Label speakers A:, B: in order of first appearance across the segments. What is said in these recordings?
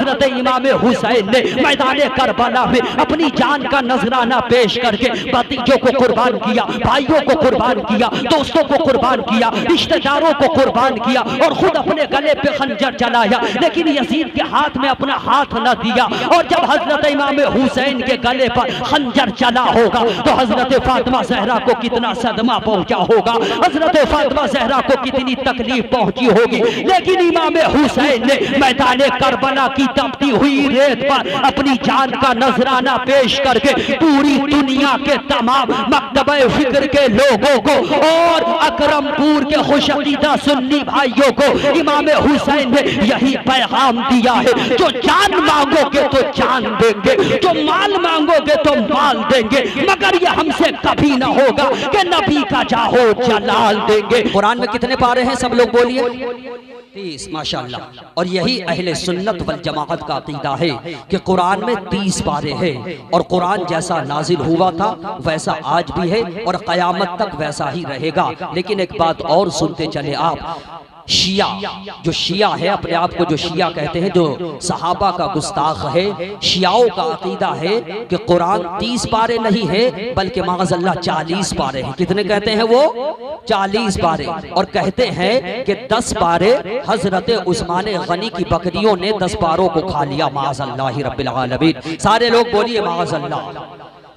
A: हजरत इमाम हुसैन ने मैदान करबला में अपनी जान का नजराना पेश करके भतीजों को कुर्बान किया, भाइयों को कुर्बान किया, दोस्तों को कुर्बान किया, रिश्तेदारों को कुर्बान किया और खुद अपने गले पे खंजर चलाया, लेकिन यजीद के हाथ में अपना हाथ न दिया। और जब हजरत इमाम हुसैन के गले पर खंजर चला होगा तो हजरत फातिमा ज़हरा को कितना सदमा पहुंचा होगा, हजरत फातिमा ज़हरा को कितनी तकलीफ पहुंची होगी। लेकिन इमाम हुसैन ने मैदान करबला की तपती हुई रेत पर अपनी जान का नजराना पेश करके पूरी दुनिया के तमाम मकतबे फिक्र के लोगों को और अकरमपुर के खुशअकीदा सुन्नी भाइयों को इमाम हुसैन ने यही पैगाम दिया है, जो जान मांगोगे तो जान देंगे, जो माल मांगोगे तो माल देंगे, मगर ये हमसे कभी ना होगा कि नबी का जाहो जलाल देंगे। कुरान में कितने पारे हैं सब लोग बोलिए? 30 माशाअल्लाह। और यही अहले सुन्नत वल जमाअत का अकीदा है कि कुरान में 30 पारे हैं और कुरान जैसा नाजिल हुआ था वैसा आज भी है और क़यामत तक वैसा ही रहेगा। लेकिन एक बात और सुनते चले आप, शिया जो शिया है, अपने आप को जो शिया कहते हैं, जो सहाबा का गुस्ताख है, शियाओं का अकीदा है कि कुरान 30 पारे नहीं है बल्कि माज़अल्लाह 40 पारे हैं। कितने कहते हैं वो? 40 पारे। और कहते हैं कि 10 पारे हजरत उस्मान गनी की बकरियों ने 10 पारों को खा लिया। माज़अल्लाह रब्बिल आलमीन। सारे लोग बोलिए माज़अल्लाह।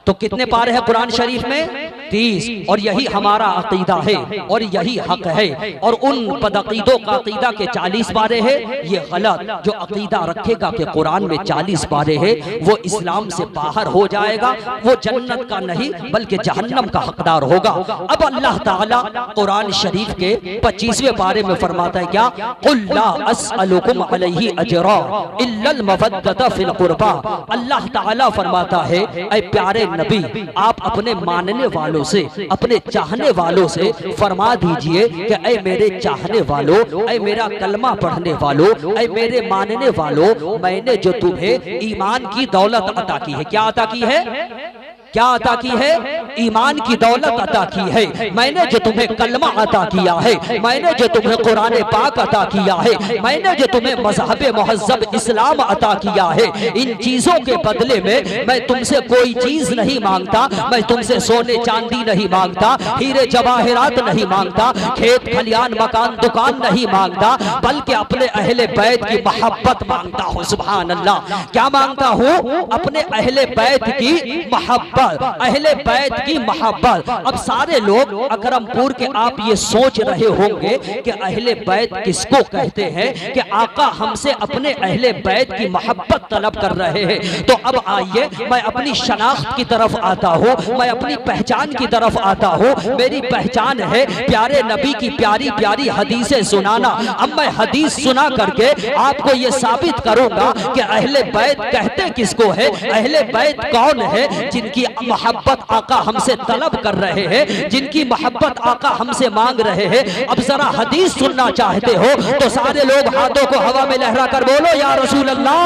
A: तो कितने पारे हैं कुरान शरीफ में? 30। और यही हमारा अकीदा है और यही हक है। और उन बदअकीदों का अकीदा के 40 पारे है, ये गलत। जो अकीदा रखेगा कि कुरान में 40 पारे है वो इस्लाम से बाहर हो जाएगा, वो जन्नत का नहीं बल्कि जहन्नम का हकदार होगा। अब अल्लाह ताला कुरान शरीफ के 25वें पारे में फरमाता है क्या? कुल ला अस्अलुकुम अलैहि अजरा इल्लल मवद्दत फिल कुर्बा। अल्लाह ताला फरमाता है, ऐ प्यारे नबी, आप अपने मानने वालों से, अपने चाहने वालों से फरमा दीजिए कि ऐ मेरे चाहने वालों, ऐ मेरा कलमा पढ़ने वालों, ऐ मेरे मानने वालों, मैंने जो तुम्हें ईमान की दौलत अता की है। क्या अता की है? क्या अता की है? ईमान की दौलत अता की है। मैंने जो तुम्हें कलमा अता किया है, मैंने जो तुम्हें कुरान पाक अता किया है, मैंने जो तुम्हें मज़हब मुहज़्ज़ब इस्लाम अता किया है, इन चीजों के बदले में मैं तुमसे कोई चीज नहीं मांगता। मैं तुमसे सोने चांदी नहीं मांगता, हीरे जवाहरात नहीं मांगता, खेत खलियान मकान दुकान नहीं मांगता, बल्कि अपने अहले बैत की मोहब्बत मांगता हूँ। सुभान अल्लाह। क्या मांगता हूँ? अपने अहले बैत की मोहब्बत, अहले बैत की मोहब्बत। अब सारे लोग अकरमपुर के आप ये सोच रहे होंगे कि अहले बैत किसको कहते हैं, कि आका हमसे अपने अहले बैत की मोहब्बत तलब कर रहे हैं। तो अब आइए मैं अपनी शनाख्त की तरफ आता हूँ, मैं अपनी पहचान की तरफ आता हूँ। मेरी पहचान है प्यारे नबी की प्यारी प्यारी हदीसें सुनाना। अब मैं हदीस सुना करके आपको ये साबित करूंगा कि अहले बैत कहते किसको है, अहले बैत कौन है, जिनकी मोहब्बत आका हमसे तलब कर रहे हैं, जिनकी मोहब्बत आका हमसे मांग रहे हैं। अब जरा हदीस सुनना चाहते हो तो सारे लोग हाथों को हवा में लहरा कर बोलो या रसूल अल्लाह,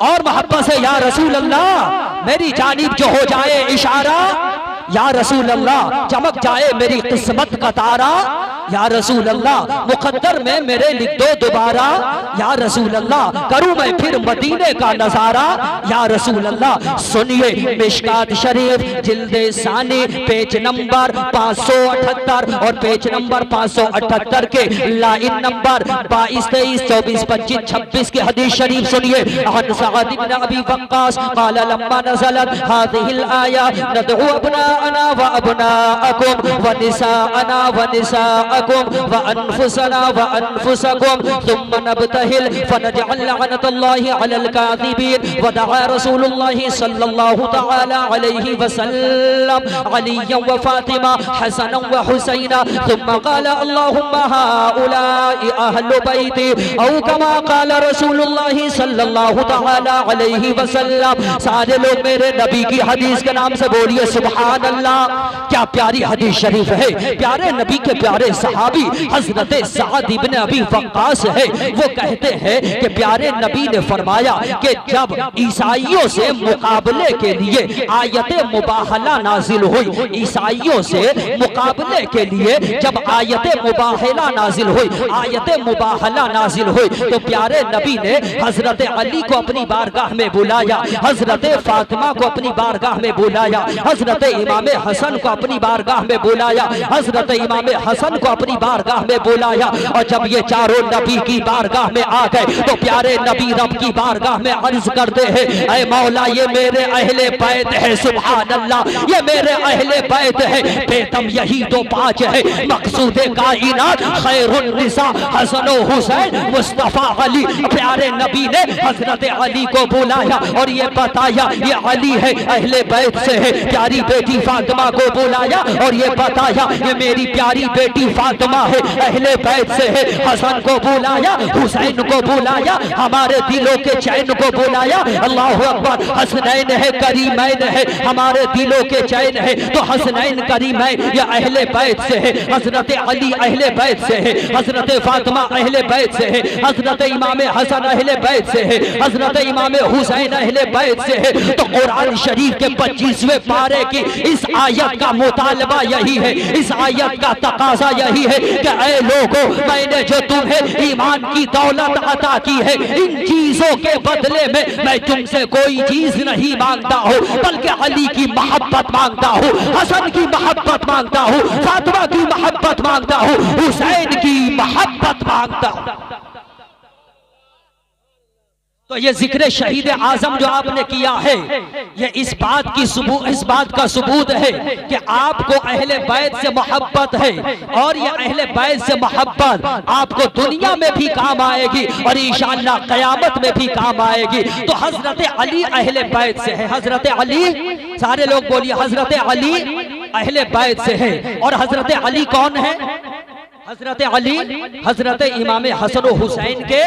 A: और मोहब्बत से या रसूल अल्लाह। मेरी जानिब जो हो जाए इशारा, या रसूल अल्लाह, चमक जाए मेरी किस्मत का तारा, या रसूल अल्लाह, मुकद्दर में मेरे लिख दो दोबारा, या रसूल अल्लाह, करूं मैं फिर मदीने का नजारा, या रसूल अल्लाह। सुनिए मिशकात शरीफ जिल्दे सानी पेज नंबर 578 और पेज नंबर 578 के लाइन नंबर 22, 23, 24, 25, 26 की हदीस शरीफ सुनिए। अन सअद इब्न अबी वक्कास क़ाल लम्मा नज़लत हाज़िहिल आया नदउ अबनाअना व अबनाअकुम व निसाअना व निसाअकुम व अनफुसना व अनफुसकुम थुम्मा नब्तहिल फनजअल लअनतल्लाहि अलल काज़िबीन व दआ रसूलुल्लाहि सल्लल्लाहु तआला अलैहि वसल्लम अलिय्यन व फातिमा हसनन व हुसैना थुम्मा क़ाल अल्लाहुम्मा हाउलाई अहलु बैती औ कमा क़ाल रसूलुल्लाहि सल्लल्लाहु तआला अलैहि वसल्लम। सारे लोग मेरे नबी की हदीस के नाम से बोलिए सुभान अल्लाह। क्या प्यारी हदीस शरीफ है, प्यारे नबी के प्यारे सहाबी हजरत साद इब्न अबी वक्कास है, वो कहते हैं कि प्यारे नबी ने फरमाया कि जब ईसाइयों से मुकाबले के लिए आयत मुबाहला नाजिल हुई, ईसाइयों से मुकाबले के लिए जब आयत मुबाहला नाजिल हुई, आयत मुबाहला नाजिल हुई, तो प्यारे नबी ने हजरत अली को अपनी बारगाह में बुलाया, हजरत फातिमा को अपनी बारगाह में बुलाया, हजरत इमाम हसन को अपनी बारगाह में बुलाया, हजरत इमाम हसन को अपनी बारगाह में बुलाया। और जब ये चारों नबी की बारगाह में आ गए तो प्यारे नबी रब की बारगाह में अर्ज करते हैं, ऐ मौला ये मेरे अहले बैत है, सुभान अल्लाह, ये मेरे अहले बैत है, बेदम यही तो पांच है, मकसूद कायनात खैरुन निसा हसन हुसैन मुस्तफा अली। प्यारे नबी ने हजरत अली को बुलाया और ये बताया ये अली है, अहले बैत से है। प्यारी बेटी फातिमा को बुलाया और ये बताया ये मेरी प्यारी बेटी फातिमा है, अहले बैत से है। हसन को बुलाया, हुसैन को बुलाया, हमारे दिलों के चैन को बुलाया। अल्लाह अकबर, हसनैन है करीमैन है, हमारे दिलों के चैन है। तो हसनैन करीमैन ये अहले बैत से है, हजरत अली अहले बैत से है, हजरत फातिमा अहले बैत से है, हजरत इमाम हसन अहले बैत से है, हजरत इमाम हुसैन अहले बैत से है। तो कुरान शरीफ के 25वें पारे की इस आयत का मुतालबा यही है, इस आयत का तकाजा यही है कि ऐ लोगों, मैंने जो तुम्हें ईमान की दौलत अता की है, इन चीजों के बदले में मैं तुमसे कोई चीज नहीं मांगता हूँ, बल्कि अली की मोहब्बत मांगता हूँ, हसन की मोहब्बत मांगता हूँ, फातिमा की मोहब्बत मांगता हूँ, हुसैन की मोहब्बत मांगता हूँ। तो ये जिक्र शहीद आजम जो आपने किया है, ये इस बात का सबूत है कि आपको अहले बैत से मोहब्बत है, और ये अहले बैत से मोहब्बत आपको दुनिया में भी काम आएगी और इंशाअल्लाह क़यामत में भी काम आएगी। तो हजरत अली अहले बैत से है, हजरत अली, सारे लोग बोलिए, हजरत अली अहले बैत से है। और हजरत अली कौन है? हजरत अली हजरत इमाम हसन हुसैन के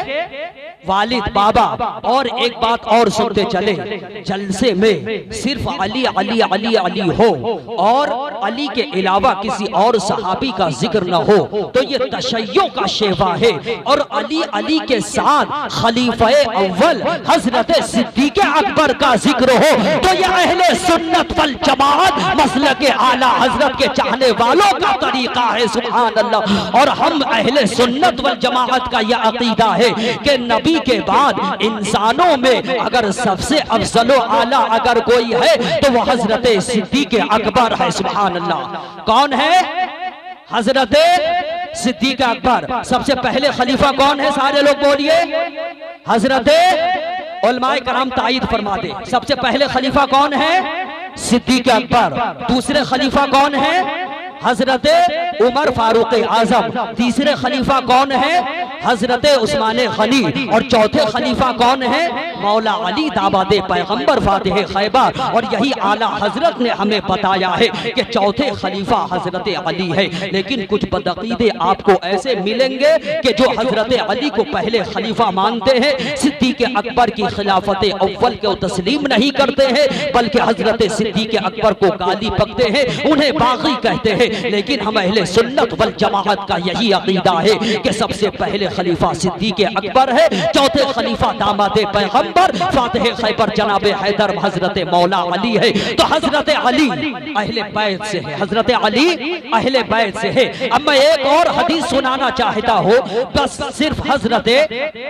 A: वालिद बाबा। और एक बात और सुनते चले, जलसे में सिर्फ अली अली अली अली हो और अली के अलावा किसी और सहाबी का जिक्र न हो तो ये तशय्यो का शेवा है। और अली अली के साथ खलीफे अव्वल हजरत सिद्दीक अकबर का जिक्र हो तो ये अहले सुन्नत वल जमात मसलक आला हजरत के चाहने वालों का तरीका है। सुभान अल्लाह। और हम अहले सुन्नत वल जमात का यह अकीदा है कि नबी के बाद इंसानों में अगर सबसे अफजलो आला अगर कोई है तो वह हजरत सिद्दीक अकबर है। सुभान अल्लाह। कौन है? हजरत सिद्दीक अकबर। सबसे पहले खलीफा कौन है? सारे लोग बोलिए। हजरत उलमाए कराम तायीद फरमा दे। सबसे पहले खलीफा कौन है? सिद्दीक अकबर। दूसरे खलीफा कौन है? हजरत उमर फारूक आजम। तीसरे खलीफा कौन है? हजरत उस्मान गनी। और चौथे खलीफा कौन है? मौला अली दामाद पैगंबर फातिह खैबर। और यही आला हजरत ने हमें बताया है कि चौथे खलीफा हजरत अली है। लेकिन कुछ बदअकीदे आपको ऐसे मिलेंगे कि जो हजरत अली को पहले खलीफा मानते हैं, सिद्दीक अकबर की खिलाफत अव्वल को तस्लीम नहीं करते हैं, बल्कि हजरत सिद्दीक अकबर को गाली बकते हैं, उन्हें बागी कहते हैं। लेकिन हम अहले सुन्नत वल जमाअत का यही अकीदा है कि सबसे पहले खलीफा सिद्दीक अकबर है, चौथे खलीफा दामाद पैगंबर फातिह खैबर जनाब हैदर हजरत मौला अली है। तो हजरत अली अहले बैत से है, हजरत अली अहले बैत से है। अब मैं एक और हदीस सुनाना चाहता हूँ, बस सिर्फ हजरत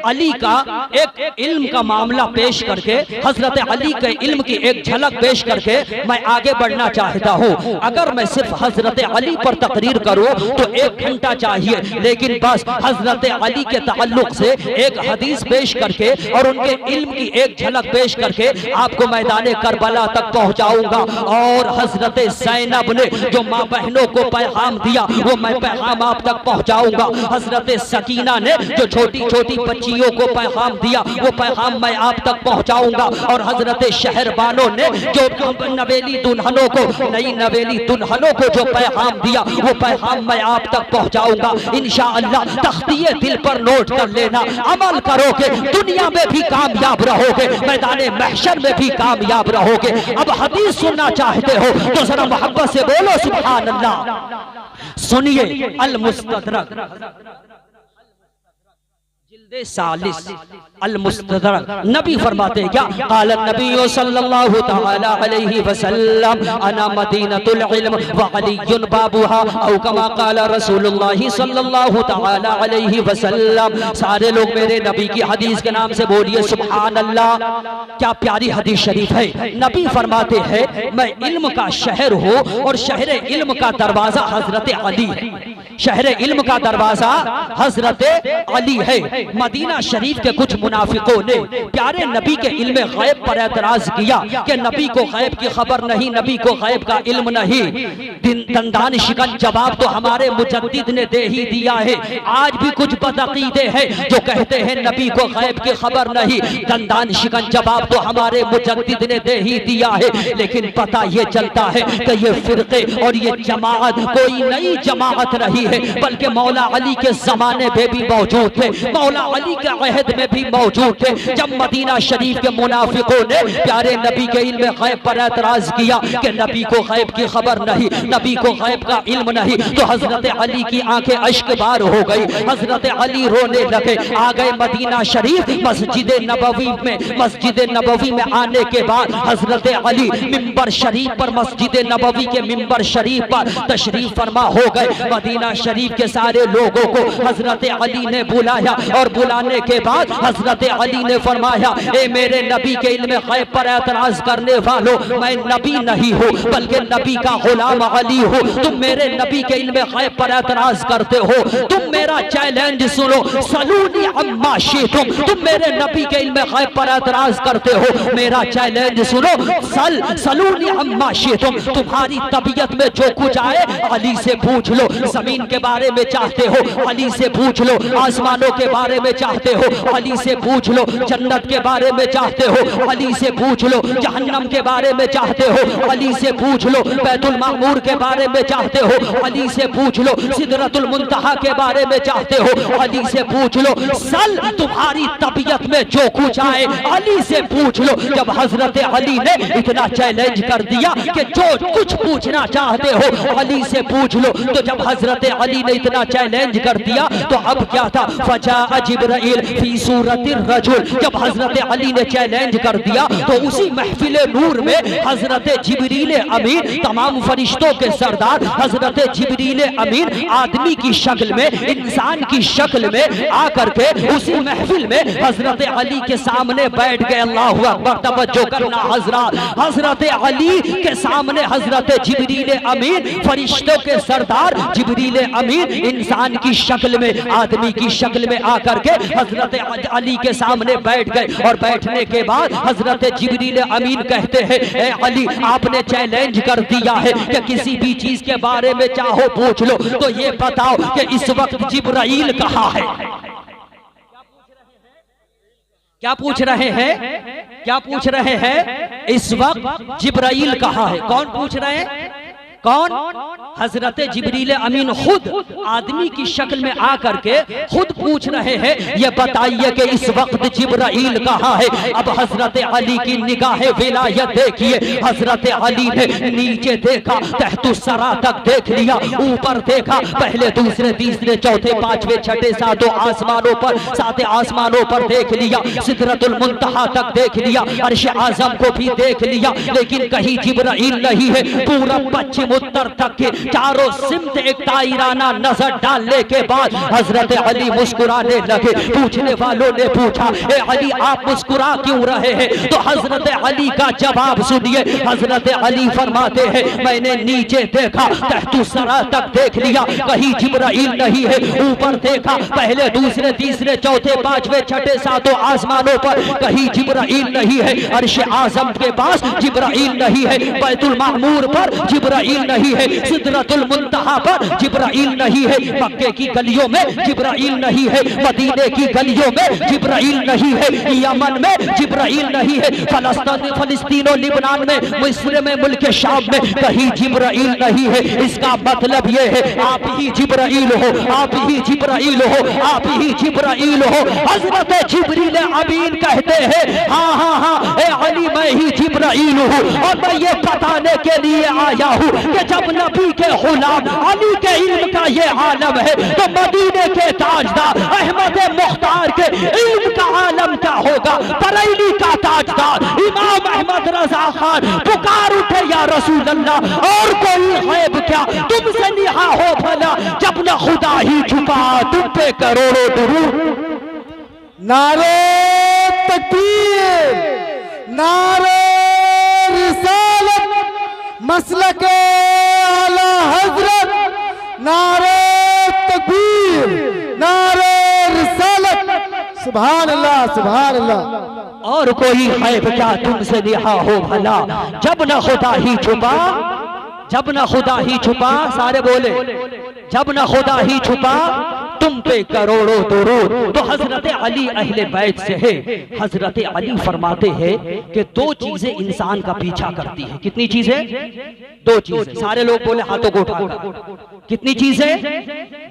A: अली का एक इल्म का मामला पेश करके, हजरत अली के इल्म की एक झलक पेश करके मैं आगे बढ़ना चाहता हूँ। अगर मैं सिर्फ हजरत अली पर तकरीर करूं तो 1 घंटा चाहिए, लेकिन बस हजरत अली के ताल्लुक से एक हदीस पेश करके और उनके इल्म की एक झलक पेश करके आपको मैदान करबला तक पहुंचाऊंगा। और हजरत ज़ैनब ने जो माँ बहनों को पैगाम दिया वो मैं पैगाम आप तक पहुंचाऊंगा। हजरत सकीना ने जो छोटी छोटी बच्चियों को पैगाम दिया वो पैगाम मैं आप तक पहुंचाऊंगा। और हजरत शहरबानों ने जो नवेली दुल्हनों को, नई नवेली दुल्हनों को जो पैगाम दिया वो पैगाम मैं आप तक पहुंचाऊंगा। इंशाअल्लाह तख्तिए दिल पर नोट कर लेना, अमल करोगे दुनिया में भी कामयाब रहोगे, मैदान महशर में भी कामयाब रहोगे। अब हदीस सुनना चाहते हो तो जरा मोहब्बत से बोलो सुभान अल्लाह। सुनिए अल मुस्तदरक जिल्दे सालिस अल मुस्तदरक नबी फरमाते क्या क़ाल नबी सल्लल्लाहु तआला अलैहि वसल्लम अना मदीनतुल इल्म व अलीयुन बाबुहा औ कमा क़ाल रसूलुल्लाह सल्लल्लाहु तआला अलैहि वसल्लम। सारे लोग मेरे नबी की हदीस के नाम से बोलिए सुभान अल्लाह। क्या प्यारी हदीस शरीफ है। नबी फरमाते हैं मैं इल्म का शहर हूँ और शहर इल्म का दरवाजा हजरत अली है। शहर इल्म का दरवाजा हजरत अली है। मदीना शरीफ के कुछ मुनाफिकों ने प्यारे नबी के इल्म गैब पर एतराज किया कि नबी को गैब की खबर नहीं, नबी को गैब का इल्म नहीं। दंदान शिकन जवाब तो हमारे मुजद्दिद ने दे ही दिया है। आज भी कुछ बदअकीदे हैं जो कहते हैं नबी को गैब की खबर नहीं। दंदान शिकन जवाब तो हमारे मुजद्दिद ने दे ही दिया है। लेकिन पता ये चलता है कि ये फिरके और ये जमात कोई नई जमात नहीं है, बल्कि मौला अली के जमाने में भी मौजूद थे, मौला अली के अहद में भी मौजूद थे। जब मदीना शरीफ के मुनाफिकों ने प्यारे नबी के इल्म गैब पर एतराज किया कि नबी को गैब की खबर नहीं, नबी को गैब का इल्म नहीं, तो हजरत अली की आंखें अश्क बार हो गई। हजरत अली रोने लगे। आ गए मदीना शरीफ मस्जिद नबवी में आने के बाद हजरत अली मिंबर शरीफ पर, मस्जिद नबवी के मिंबर शरीफ पर तशरीफ फरमा हो गए। मदीना शरीफ के सारे लोगों को हजरत अली ने बुलाया और बुलाने के बाद हजरत अली ने फरमाया ए मेरे नबी के इल्म गैब पर एतराज करने वालों, मैं नबी नहीं हूँ बल्कि नबी का गुलाम अली हूँ। तुम मेरे नबी के इल्म गैब पर एतराज करते हो, तुम मेरा चैलेंज सुनो, सलूनी अम्मा शीतुम। तुम मेरे नबी के इल्म गैब पर एतराज करते हो, मेरा चैलेंज सुनो, सलूनी अम्मा शीतुम। तुम्हारी तबीयत में जो कुछ आए अली से पूछ लो। जमीन के बारे में चाहते हो अली से पूछ लो, आसमानों के बारे में चाहते हो अली से पूछ लो, जन्नत के बारे में चाहते हो अली से पूछ लो, जहन्नम के बारे में चाहते हो अली से पूछ लो, बैतुल मामूर के बारे में चाहते हो अली से पूछ लो, सिदरतुल मुंतहा के बारे में चाहते हो अली से पूछ लो। सल तुम्हारी तबीयत में जो कुछ आए अली से पूछ लो। जब हजरत अली ने इतना चैलेंज कर दिया कि जो कुछ पूछना चाहते हो अली से पूछ लो, तो जब हजरत अली ने इतना चैलेंज कर दिया तो अब क्या था, फजा जिब्राइल फी सूरतिर रजुल। जब हजरत अली ने चैलेंज कर दिया तो उसी महफिल नूर में हजरत जिब्रील अमीन, तमाम फरिश्तों के सरदार हजरत जिब्रील अमीन आदमी की शक्ल में, इंसान की शक्ल में आकर के उसी महफिल में हजरत अली के सामने बैठ गए। अल्लाहु अकबर, तवज्जो करना हजरत, हजरत अली के सामने हजरत जिब्रील अमीन, फरिश्तों के सरदार जिब्रील अमीन इंसान की शक्ल में, आदमी की शक्ल में आकर के हजरत अली के सामने बैठ गए। और बैठने के बाद हजरत जिब्रील अमीन कहते हैं ए अली, आपने चैलेंज कर दिया है कि किसी भी चीज के बारे में चाहो पूछ लो, तो ये बताओ कि इस वक्त जिब्राइल कहाँ है? क्या पूछ रहे हैं? क्या पूछ रहे हैं? इस वक्त जिब्राइल कहाँ है? कौन पूछ रहे हैं? कौन? हजरत जिब्रील अमीन खुद आदमी की शक्ल में आकर के खुद पूछ रहे हैं ये बताइए कि इस वक्त जिब्राइल कहाँ है? अब हजरत अली की निगाह विलायत देखिए। हजरत अली ने नीचे देखा, तहतुस्सरा तक देख लिया, ऊपर देखा, पहले दूसरे तीसरे चौथे पांचवे छठे सातों आसमानों पर, साते आसमानों पर देख लिया, सिदरतुल मुंतहा तक देख लिया, अर्श आजम को भी देख लिया, लेकिन कहीं जिब्राइल नहीं है। पूरब पश्चिम उत्तर तक के चारों सिमत एक ताइराना नजर डालने के बाद हजरत अली मुस्कुराने लगे। पूछने वालों ने पूछा ए अली आप मुस्कुरा क्यों रहे हैं? तो हजरत अली का जवाब सुनिए। हजरत अली फरमाते हैं मैंने नीचे देखा, तहतुस्सरा तक देख लिया, कहीं जिब्राइल नहीं है। ऊपर देखा, पहले दूसरे तीसरे चौथे पांचवे छठे सातों आसमानों पर कहीं जिब्राइल नहीं है। अर्श आजम के पास जिब्राइल नहीं है, बैतुल मामूर पर जिब्राइल नहीं है, सिदरतुल मुंतहा पर जिब्राइल नहीं है, मक्के की गलियों में जिब्राइल नहीं है, मदीने की गलियों में जिब्राइल नहीं है, यमन में जिब्राइल नहीं है, फलस्तीन और लिबनान में, मिस्र में, मुल्क शाम में कहीं जिब्राइल नहीं है। इसका मतलब ये है आप ही जिब्राइल हो, आप ही जिब्राइल हो, आप ही जिब्राइल हो। हजरत जिब्रील अमीन कहते हैं हाँ हाँ हाँ ए अली मैं ही जिब्राइल हूँ और मैं ये बताने के लिए आया हूँ कि जब नबी के गुलाम अली के इल्म का ये आलम है तो मदीने के ताजदार अहमद मुख्तार के इल्म का आलम क्या होगा। बरेली का ताजदार इमाम अहमद रजा खान पुकार उठे या रसूल अल्लाह और कोई गैब क्या तुमसे निहा हो भला, जब न खुदा ही छुपा तुम पे करोड़ों दुरूद।
B: नारे तकबीर, नारे रिसालत, मसलक आला हजरत, नारे तकबीर, नारे रिसालत, सुभान अल्लाह सुभान अल्लाह।
A: और कोई गैब क्या तुमसे निहा हो भला, जब न खुदा ही छुपा, जब न खुदा ही छुपा, सारे बोले जब न खुदा ही छुपा तुम पे करोड़ों दुरूद। तो हजरत अली अहले बैत से है। हजरत अली फरमाते हैं कि दो चीजें इंसान का पीछा करती है। कितनी चीजें? दो चीजें। सारे लोग बोले हाथों को उठाकर। कितनी चीजें?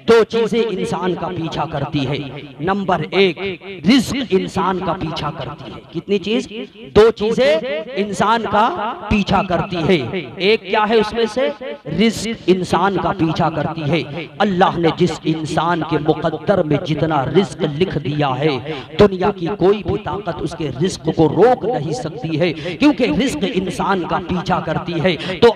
A: दो चीजें इंसान का पीछा करती है। नंबर एक, रिज्क इंसान का पीछा करती है। कितनी चीज? दो चीजें इंसान का पीछा करती है। एक क्या है उसमें से? रिज्क इंसान का पीछा करती है। अल्लाह ने जिस इंसान के मुकद्दर में जितना रिज्क लिख दिया है, दुनिया की कोई भी ताकत उसके रिज्क को रोक नहीं सकती है, क्योंकि रिज्क इंसान का पीछा करती है। तो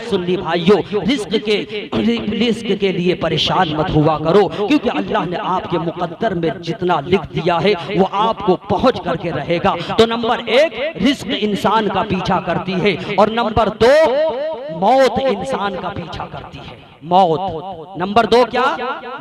A: सुन्नी भाइयों, रिज्क के लिए परेशान मत हुआ करो, क्योंकि अल्लाह ने आपके मुकद्दर में जितना लिख दिया है वो आपको पहुंच करके रहेगा। तो नंबर एक, रिज्क इंसान का पीछा करती है। और नंबर दो, मौत इंसान का पीछा करती है। मौत नंबर दो क्या?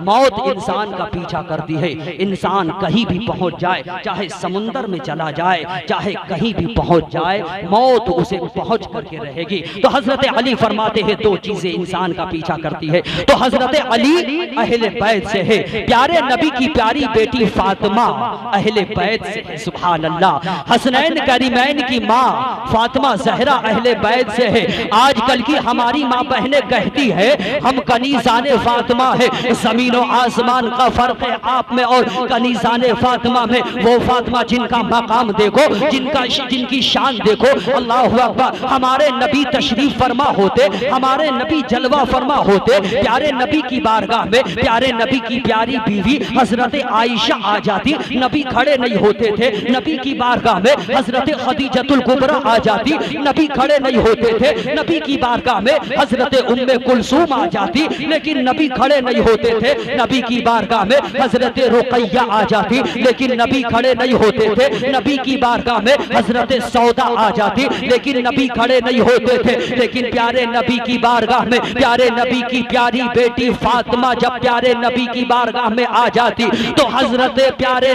A: मौत इंसान का पीछा करती है। इंसान कहीं भी पहुंच जाए, चाहे समुंदर में चला जाए, चाहे कहीं भी पहुंच जाए, मौत उसे पहुंच करके रहेगी। तो हजरत अली फरमाते हैं दो चीजें इंसान का पीछा करती है। तो हजरत अली अहले बैत से है। प्यारे नबी की प्यारी बेटी फातिमा अहले बैत से है। सुभान अल्लाह। हसनैन करीमैन की माँ फातिमा जहरा अहले बैत से है। आजकल की हमारी माँ बहनें कहती है हम कनीज़ाने फातिमा है। ज़मीनो आसमान का फर्क है आप में और कनीज़ाने फातिमा में। वो फातिमा जिनका मकाम देखो, जिनकी शान देखो, अल्लाहु अकबर। हमारे नबी तशरीफ फरमा होते, हमारे नबी जलवा फरमा होते, प्यारे नबी की बारगाह में प्यारे नबी की प्यारी बीवी हजरत आयशा आ जाती, नबी खड़े नहीं होते थे। नबी की बारगाह में हजरत खदीजतुल कुबरा आ जाती, नबी खड़े नहीं होते थे। नबी की बारगाह में हजरत उम्मे कुलसूम आ जाती, लेकिन नबी खड़े नहीं होते थे। नबी की बारगाह में हजरत रुकैया आ जाती, लेकिन नबी खड़े नहीं होते थे। नबी की बारगाह में हजरत सौदा आ जाती, लेकिन नबी खड़े नहीं होते थे। लेकिन प्यारे नबी की बारगाह में प्यारे नबी की प्यारी बेटी फातिमा जब प्यारे नबी की बारगाह में आ जाती, तो हजरत प्यारे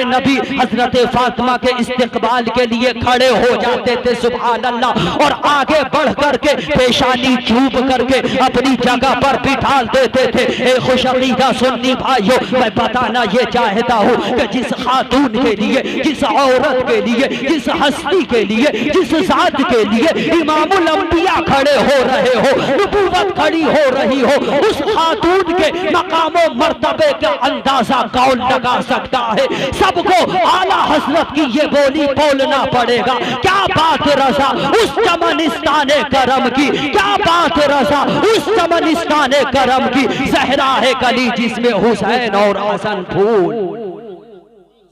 A: नबी हजरत फातिमा के इस्तिकबाल के लिए खड़े हो जाते थे। सुभान अल्लाह। और आगे बढ़ करके पेशानी चूप करके अपनी जगह पर बिठा देते थे। ए खुशअकीदा सुन्नी भाइयों, मैं बताना ये चाहता हूँ कि जिस खातून के लिए, जिस औरत के लिए, जिस हस्ती के लिए, जिस जात के लिए इमामुल अंबिया खड़े हो रहे हो, नबूवत खड़ी हो रही हो, उस खातून के मकामो मर्तबे का अंदाजा कौन लगा सकता है? सबको आला हजरत की ये बोली बोलना पड़ेगा। क्या बात रजा उस चमनिस्ताने करम की, क्या बात रजा उस चमनिस्ताने करम की। ज़हरा है कली जिसमें हुसैन और हसन फूल,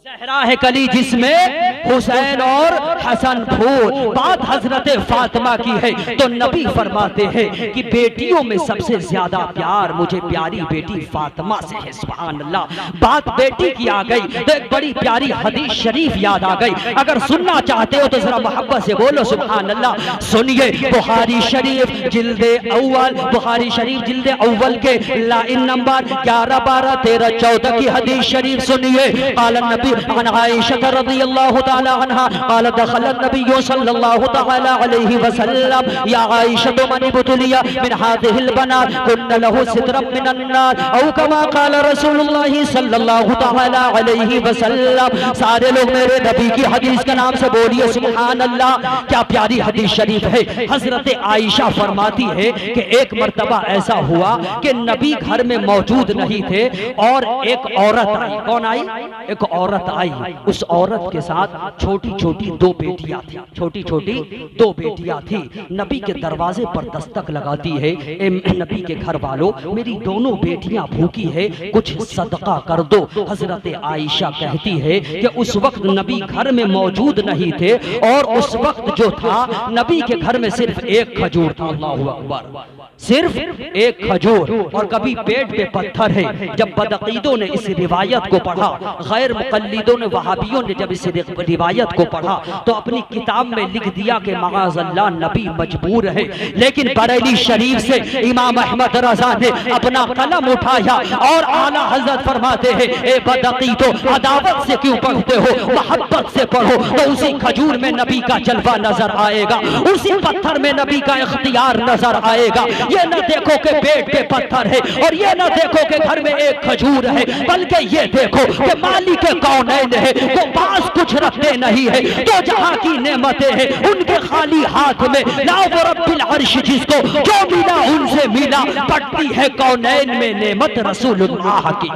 A: ज़हरा है कली जिसमें हुसैन और हसन फूल। बात हजरत फातिमा की है। तो नबी फरमाते हैं कि बेटियों में सबसे ज्यादा प्यार मुझे प्यारी बेटी फातिमा से है। सुभान अल्लाह। बात बेटी की आ गई तो एक बड़ी प्यारी हदीस शरीफ याद आ गई। अगर सुनना चाहते हो तो जरा मोहब्बत से बोलो सुभान अल्लाह। सुनिए, बुखारी शरीफ जिल्दे अव्वल, बुखारी शरीफ जिल्दे अव्वल के लाइन नंबर 11, 12, 13, 14 की हदीस शरीफ सुनिए। आला नबी अन आयशा रज़ियल्लाहु ताला अन्हा क़ाल दख़ल नबी सल्लल्लाहु ताला अलैहि वसल्लम या आयशा मन बुतलिया मिन हाज़िहिल बनात कुन्न लहु सित्रम मिनन नार औ कमा क़ाल रसूलुल्लाह सल्लल्लाहु ताला अलैहि वसल्लम। सारे लोग मेरे नबी की हदीस के नाम से बोलिए सुभान अल्लाह। क्या प्यारी हदीस शरीफ है। हजरत आयशा फरमाती है कि एक मर्तबा ऐसा हुआ कि नबी घर में मौजूद नहीं थे और एक औरत आई। कौन आई? एक औरत आई। उस औरत के साथ छोटी छोटी दो बेटियां थी, छोटी छोटी दो बेटियां थी। नबी के दरवाजे पर दस्तक लगाती है, ए नबी के घर वालों, मेरी दोनों बेटियां भूखी है, कुछ सदका कर दो। हजरत आयशा कहती है कि उस वक्त नबी घर में मौजूद नहीं थे और उस वक्त जो था नबी के घर में सिर्फ एक खजूर था। अल्लाहु अकबर, सिर्फ एक खजूर, और कभी पेट पे पत्थर है। जब बदअकीदों ने इस रिवायत को पढ़ा, गैर मुक़ल्लिदों ने, वहाबियों ने जब इस रिवायत को पढ़ा तो अपनी किताब में लिख दिया कि माअज़ल्लाह नबी मजबूर है। लेकिन बरेली शरीफ से इमाम अहमद रज़ा ने अपना कलम उठाया और आला हजरत फरमाते हैं, ए बदअकीदों, अदावत से क्यों पढ़ते हो, मोहब्बत से पढ़ो तो उसी खजूर में नबी का जलवा नजर आएगा, उसी पत्थर में नबी का इख्तियार नजर आएगा। ये न देखो कि पेट पे पत्थर है और ये न देखो कि घर में एक खजूर है, बल्कि ये देखो कि मालिक कौनैन है, वो पास कुछ रखते नहीं है, तो जहां की नेमतें हैं उनके खाली हाथ में ला वो रब्बिल अर्श, जिसको जो मिला उनसे मिला। बढ़ती है कौनैन में नेमत रसूलुल्लाह की,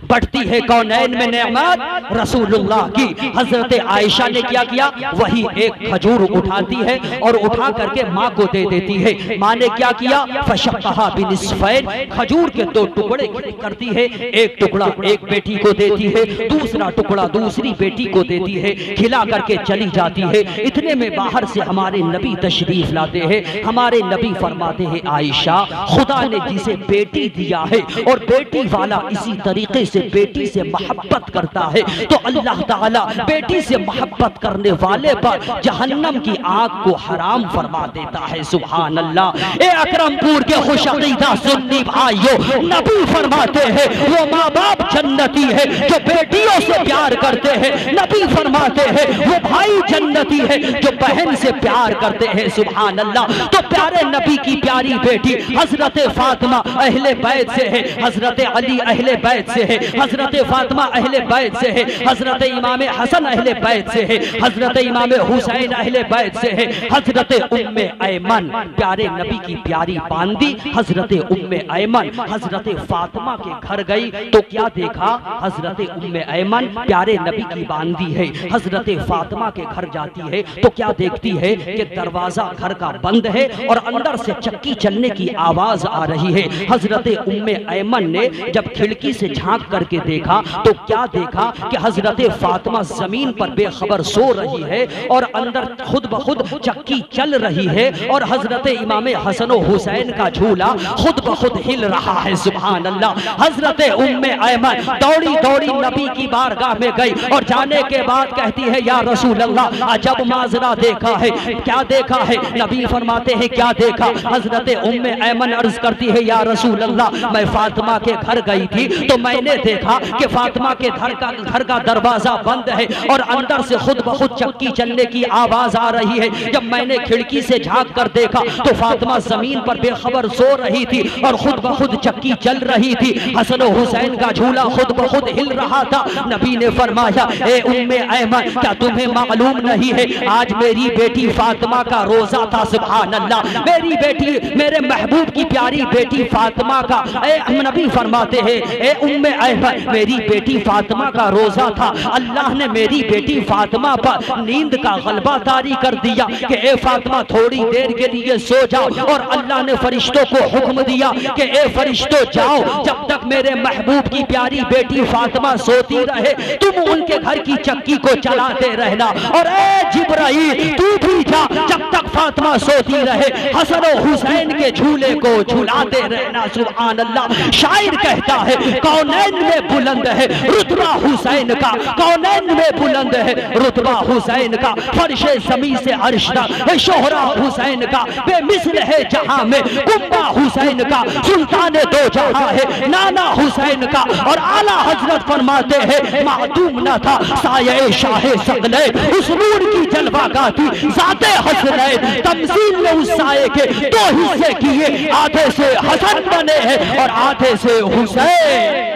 A: बढ़ती है कौनैन में नेमत रसूलुल्लाह की। हजरत आयशा ने क्या किया, वही एक खजूर उठाती है और उठा करके माँ को दे देती है। माँ ने क्या किया, फशक्कहा बिनिस्फैन, खजूर के दो टुकड़े करती है, एक टुकड़ा एक बेटी को देती है, दूसरा टुकड़ा दूसरी बेटी को देती है, खिला करके चली जाती है। इतने में बाहर से हमारे नबी तशरीफ लाते हैं। हमारे नबी फरमाते हैं, आयशा, खुदा ने जिसे बेटी दिया है और बेटी वाला इसी तरीके से बेटी से मोहब्बत करता है, तो अल्लाह ताला बेटी से मोहब्बत करने वाले पर जहन्नम की आग को हराम फरमा देता है। सुभान अल्लाह। ए अकरमपुर के खुशअकीदा सुन्नी भाइयों, नबी फरमाते हैं वो माँ बाप जन्नती है जो बेटियों से प्यार करते हैं। नबी फरमाते हैं वो भाई जन्नती है जो बहन से प्यार करते हैं। सुभान अल्लाह। तो प्यारे नबी की प्यारी बेटी हजरत फातिमा अहले बैत से है, हजरत अली अहले बैत से है, हजरत फातिमा अहले बैत से है, हजरत इमाम हसन अहले बैत से है, हजरत इमाम हुसैन अहले बैत से है, हजरत उम्मे ऐमन प्यारे नबी की प्यारी बांदी हजरत उम्मे ऐमन हजरत फातिमा के घर गई तो क्या देखा, हजरत उम्मे ऐमन प्यारे नबी की बांदी है, हजरत फातिमा के घर जाती है तो क्या देखती है कि दरवाजा घर का बंद है और अंदर से चक्की चलने की आवाज आ रही है। हजरत उम्मे ऐमन ने जब खिड़की से झांक करके देखा तो क्या देखा कि हजरत फातिमा जमीन पर बेखबर सो रही है और अंदर खुद ब खुद चक्की चल रही है और हजरत इमाम हसन और हुसैन का झूला खुद ब खुद हिल रहा है। सुभान अल्लाह। हजरत उम्मे ऐमन दौड़ी दौड़ी नबी की बारगाह में गई और जाने के बाद कहती है, या रसूल अल्लाह, अजब माजरा देखा है। क्या देखा है? नबी फरमाते हैं, क्या देखा? हजरत उम्मे ऐमन अर्ज करती है, या रसूल अल्लाह, मैं फातिमा के घर गई थी तो मैंने देखा कि फातिमा के घर का दरवाजा बंद है और अंदर से खुद ब खुद चक्की चलने की आवाज आ रही है। जब मैंने खिड़की से झांक कर देखा तो फातिमा जमीन पर बेखबर सो रही थी और खुद ब खुद चक्की चल रही थी। हसन और हुसैन का झूला खुद ब खुद हिल रहा था। नबी ने फरमाया, ए उम्मे ऐमन, क्या तुम्हें मालूम नहीं है आज मेरी बेटी फातिमा का रोजा था? सुभान अल्लाह। मेरी बेटी, मेरे महबूब की प्यारी बेटी फातिमा का, नबी फरमाते हैं, ए उम्मे ऐमन, मेरी बेटी फातिमा का रोजा था। अल्लाह ने मेरी बेटी फातिमा पर नींद का गलबा तारी कर दिया कि ए फातिमा थोड़ी देर के लिए सो जाओ, और अल्लाह ने फरिश्तों को हुक्म दिया कि ए फरिश्तों जाओ, जब तक मेरे महबूब की प्यारी बेटी फातिमा सोती रहे तुम उनके घर की चक्की को चलाते रहना, और ए जिब्राइल तू भी जा, जब तक फातिमा सोती रहे हसन और हुसैन के झूले को झुलाते रहना। सुभान अल्लाह। शायर कहता है, कौनैन में बुलंद है रुतबा हुसैन का, कौनैन में बुलंद है रुतबा हुसैन का, फर्शे ज़मीन से अर्श तक शोहरा हुसैन का, बेमिसल है जहां में कुंबा हुसैन का, सुल्तान दो जहां है नाना हुसैन का। और आला हजरत फरमाते हैं, मादूम न था साये शाहे सकले, उस नूर की जलवागाह थी ज़ाते हसनैन, तमसील ने उस साये के दो हिस्से किए, आधे से हसन बने हैं और आधे से हुसैन।